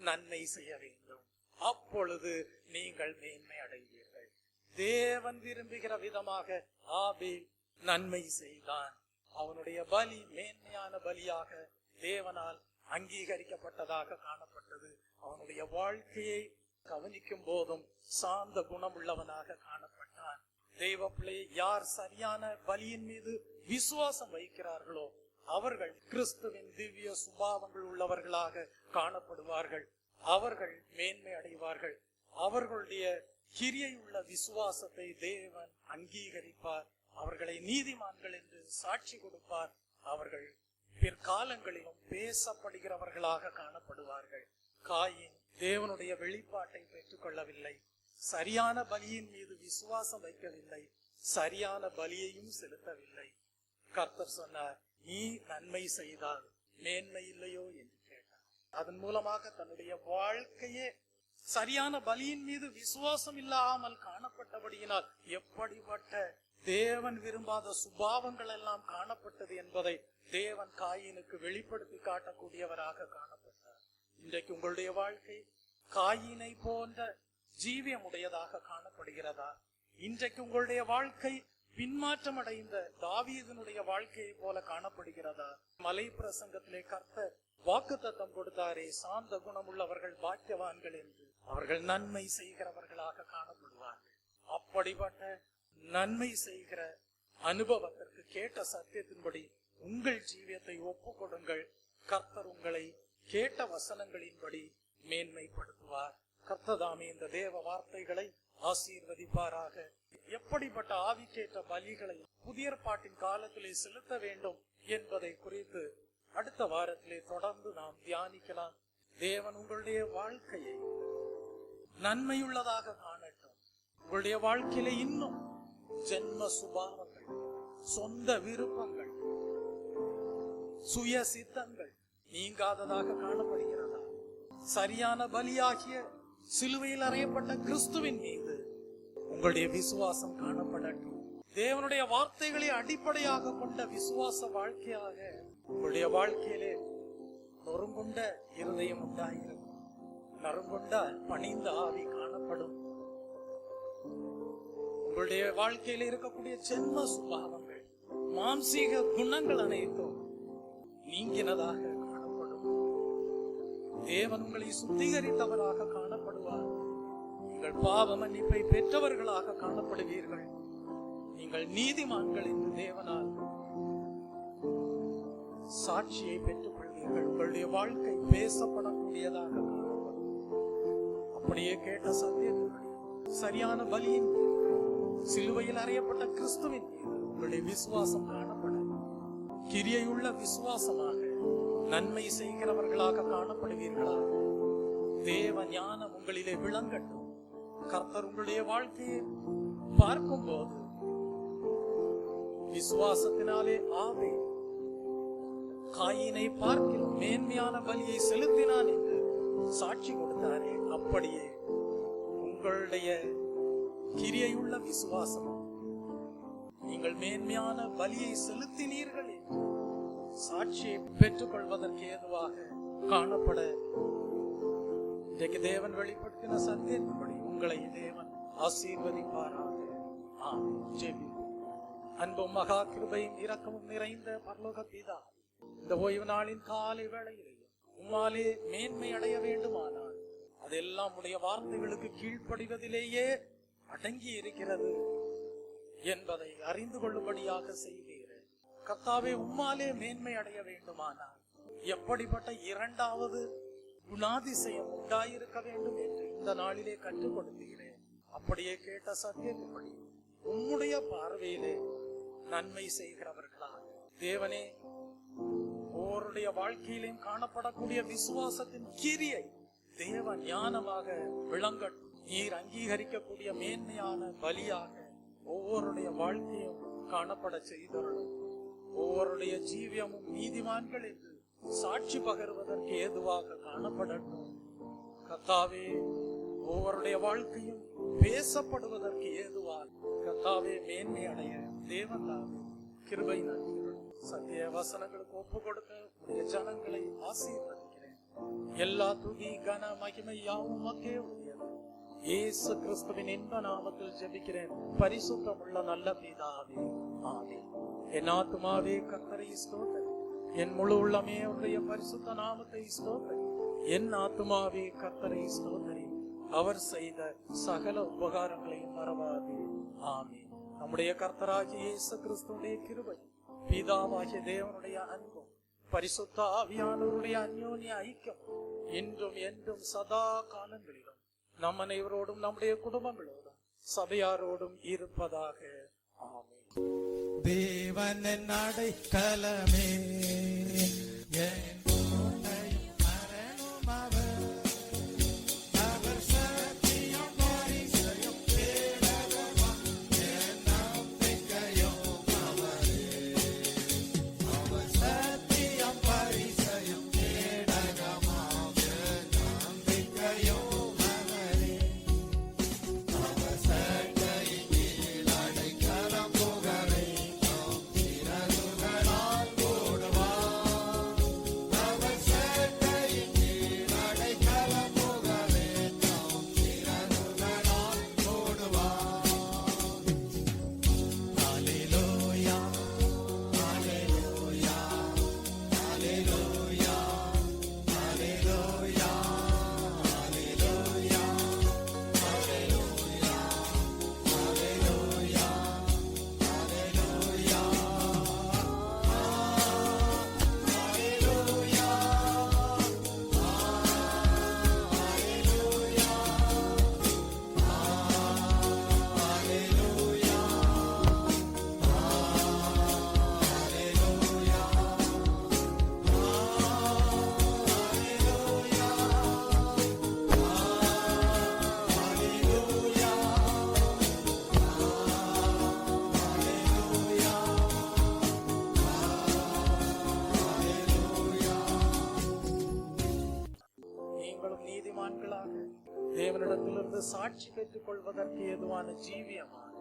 நன்மை செய்ய வேண்டும், அப்பொழுது நீங்கள் மேன்மை அடைவீர்கள். தேவன் விரும்புகிற விதமாக ஆபேல் நன்மை செய்தான். அவனுடைய பலி மேன்மையான பலியாக தேவனால் அங்கீகரிக்கப்பட்டதாக காணப்பட்டது. அவனுடைய வாழ்க்கையை கவனிக்கும் போதும் சாந்த குணமுள்ளவனாக காணப்பட்டான். தெய்வ பிள்ளை, யார் சரியான பலியின் மீது விசுவாசம் வைக்கிறார்களோ அவர்கள் கிறிஸ்துவின் திவ்ய சுபாவங்கள் உள்ளவர்களாக காணப்படுவார்கள். அவர்கள் மேன்மை அடைவார்கள். அவர்களுடைய கிரியையுள்ள விசுவாசத்தை தேவன் அங்கீகரிப்பார். அவர்களை நீதிமான்கள் என்று சாட்சி கொடுப்பார். அவர்கள் பிற்காலங்களிலும் பேசப்படுகிறவர்களாக காணப்படுவார்கள். காயின் தேவனுடைய வெளிப்பாட்டை பெற்றுக் கொள்ளவில்லை, சரியான பலியின் மீது விசுவாசம் வைக்கவில்லை, சரியான பலியையும் செலுத்தவில்லை. கர்த்தர் சொன்னார், நீ நன்மை செய்தால் மேன்மை இல்லையோ என்று கேட்டார். அதன் மூலமாக தன்னுடைய வாழ்க்கையே சரியான பலியின் மீது விசுவாசம் இல்லாமல் காணப்பட்டபடியினால் எப்படிப்பட்ட தேவன் விரும்பாத சுபாவங்கள் எல்லாம் காணப்பட்டது என்பதை தேவன் காயினுக்கு வெளிப்படுத்தி காட்டக்கூடியவராக காணப்பட்டார். இன்றைக்கு உங்களுடைய வாழ்க்கை காயினை போன்ற ஜீவியம் உடையதாக காணப்படுகிறதா? இன்றைக்கு உங்களுடைய வாழ்க்கை பின்மாற்றம் அடைந்த தாவீதினுடைய வாழ்க்கையை போல காணப்படுகிறதா? மலை பிரசங்கத்திலே கர்த்தர் வாக்குத்தத்தம் கொடுத்தாரே, சாந்த குணமுள்ளவர்கள் பாக்கியவான்கள் என்று. அவர்கள் நன்மை செய்கிறவர்களாக காணப்படுவார்கள். அப்படிப்பட்ட நன்மை செய்கிற அனுபவத்திற்கு கேட்ட சத்தியத்தின்படி உங்கள் ஜீவியத்தை ஒப்பு கொடுங்கள். கர்த்தர் உங்களை கேட்ட வசனங்களின்படி மேன்மைப்படுத்துவார். கர்த்ததாமே இந்த தேவ வார்த்தைகளை ஆசீர்வதிப்பாராக. எப்படிப்பட்ட ஆவிக்கேற்ற பலிகளை புதிய ஏற்பாட்டின் காலத்திலே செலுத்த வேண்டும் என்பதை குறித்து அடுத்த வாரத்திலே தொடர்ந்து நாம் தியானிக்கலாம். தேவன் உங்களுடைய வாழ்க்கையை நன்மையுள்ளதாக காணட்டும். உங்களுடைய வாழ்க்கையில இன்னும் ஜென்ம சுபாவங்கள், சொந்த விருப்பங்கள், சுய சித்தங்கள் நீங்காததாக காணப்படுகிறதா? சரியான பலியாகிய சிலுவையில் அறையப்பட்ட கிறிஸ்துவின் மீது உங்களுடைய விசுவாசம் காணப்படட்டும். தேவனுடைய வார்த்தைகளை அடிப்படையாக கொண்ட விசுவாச வாழ்க்கையாக உங்களுடைய வாழ்க்கையிலே நொறுங்குண்ட இருதயம் உண்டாயிருக்கும். நறுங்குண்ட பணிந்த ஆவி காணப்படும். உங்களுடைய வாழ்க்கையில இருக்கக்கூடிய ஜென்ம சுபாவங்கள், மாம்சீக குணங்கள் அனைத்தும் நீங்கினதாக காணப்படும். தேவன் உங்களை சுத்திகரித்தவராக காணப்படுவார். நீங்கள் பாவ மன்னிப்பை பெற்றவர்களாக காணப்படுவீர்கள். நீங்கள் நீதிமான்கள் என்று தேவனால் சாட்சியை பெற்றுக் கொள்வீர்கள். உங்களுடைய வாழ்க்கை பேசப்படக்கூடியதாக காணப்படும். அப்படியே கேட்ட சத்தியத்தின்படி சரியான பலியின் சிலுவையில் அறையப்பட்ட கிறிஸ்துவின் மீது உங்களுடைய விசுவாசம் காணப்பட கிரியையுள்ள விசுவாசமாக நன்மை செய்கிறவர்களாக காணப்படுவீர்களாக. தேவ ஞானம் உங்களிலே விளங்கட்டும். கர்த்தர் உங்களுடைய வாழ்க்கையை பார்க்கும் போது விசுவாசத்தினாலே ஆபேல் காயினை பார்க்கிலும் மேன்மையான பலியை செலுத்தினான் என்று சாட்சி கொடுத்தாரே, அப்படியே உங்களுடைய கிரியையுள்ள விசுவாசம் நீங்கள் மேன்மையான பலியை செலுத்தினீர்கள் என்று சாட்சியை பெற்றுக் கொள்வதற்கு ஏதுவாக காணப்பட இன்றைக்கு தேவன் வெளிப்படுத்தின சத்தியத்தின்படி உங்களை தேவன் ஆசீர்வதிப்பாராக. ஆமென். அன்பும் மகா கிருபையும் இரக்கமும் நிறைந்த பரலோக பிதா, இந்த ஓய்வு நாளின் காலை வேளையிலேயும் உம்மாலே மேன்மை அடைய வேண்டுமானால் அதெல்லாம் உடைய வார்த்தைகளுக்கு கீழ்ப்படிவதிலேயே அடங்கி இருக்கிறது என்பதை அறிந்து கொள்ளும்படியாக செய்வீர்கள். கர்த்தாவே, உம்மாலே மேன்மை அடைய வேண்டுமானால் எப்படிப்பட்ட இரண்டாவது குணாதிசயம் உண்டாயிருக்க வேண்டும் என்று இந்த நாளிலே கற்றுக் கொடுத்தீர்களேன். அப்படியே கேட்ட சத்தியத்தின்படி உம்முடைய பார்வையிலே நன்மை செய்கிறவர்களாக தேவனே, ஒருடைய வாழ்க்கையிலும் காணப்படக்கூடிய விசுவாசத்தின் கிரியை தேவ ஞானமாக விளங்கட்டும். நீர் அங்கீகரிக்கக்கூடிய மேன்மையான பலியாக ஒவ்வொருடைய வாழ்க்கையும் காணப்பட செய்தருளும். ஒவ்வொருடைய ஜீவியமும் நீதிமான்கள் என்று சாட்சி பகர்வதற்கு ஏதுவாக காணப்படட்டும். கர்த்தாவே, ஒவ்வொருடைய வாழ்க்கையும் பேசப்படுவதற்கு ஏதுவாக கர்த்தாவே மேன்மை அடைய தேவனாவே கிருபை நல்கிறோம். சத்திய வசனங்களுக்கு ஒப்பு கொடுத்த உடைய ஜனங்களை ஆசீர்வதிக்கிறேன். எல்லா துதி கன மகிமை யாவும் மக்கே உரியது. இயேசு கிறிஸ்துவின் இன்ப நாமத்தில் ஜெபிக்கிறேன் பரிசுத்தமுள்ள நல்ல பிதாவே, ஆமென். என் ஆத்துமாவே கர்த்தரை ஸ்தோத்திரி, என் முழு உள்ளமே அவருடைய பரிசுத்த நாமத்தை ஸ்தோத்திரி. என் ஆத்துமாவே கர்த்தரை ஸ்தோத்திரி, அவர் செய்த சகல உபகாரங்களையும் மறவாதே, ஆமென். நம்முடைய கர்த்தராகிய இயேசு கிறிஸ்துவுடைய கிருபை, பிதாவாகிய தேவனுடைய அன்பும், பரிசுத்த ஆவியானவருடைய அந்யோன்ய ஐக்கியம் இன்றும் என்றும் சதா காலங்களிலும் நம் அனைவரோடும் நம்முடைய குடும்பங்களோடும் சபையாரோடும் இருப்பதாக, ஆமென். தேவன் அடைக்கலமே, என் கோட்டையும் மரணும் அவர். அவர் சத்தியம் பரிசயம் கேடகமாம், என் நம்பிக்கையும் அவரே. அவர் சத்தியம் பரிசயம் கேடகமாம், என் நம்பிக்கையும் அவரே. அவர் சட்டையின் கீழ் அடைக்கலம் புகழை சிறகுகளால் போடுவார். அவர் சட்டையின் கீழ் அடைக்கலம் புகழை சிறகுகளால் போடுவார். ஹல்லேலூயா, ஹல்லேலூயா, ஹல்லேலூயா, ஹல்லேலூயா, ஹல்லேலூயா, ஹல்லேலூயா, ஹல்லேலூயா, ஹல்லேலூயா, நீங்களும் நீதிமான்களாக தேவனிடத்திலிருந்து சாட்சி பெற்றுக் கொள்வதற்கு ஏதுவான ஜீவியமாக,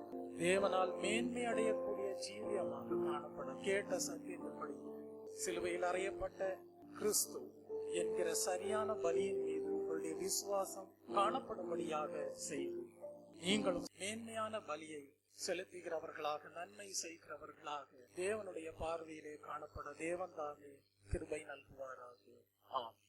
தேவனால் மேன்மை அடையக்கூடிய ஜீவியமாக காணப்பட கேட்ட சத்தியத்தின்படி சிலுவையில் அறையப்பட்ட கிறிஸ்து என்கிற சரியான பலியின் மீது உங்களுடைய விசுவாசம் காணப்படும்படியாக செய்து நீங்களும் மேன்மையான பலியை செலுத்துகிறவர்களாக, நன்மை செய்கிறவர்களாக தேவனுடைய பார்வையிலே காணப்பட தேவன் தாமே கிருபை நல்குவாராக, ஆமென்.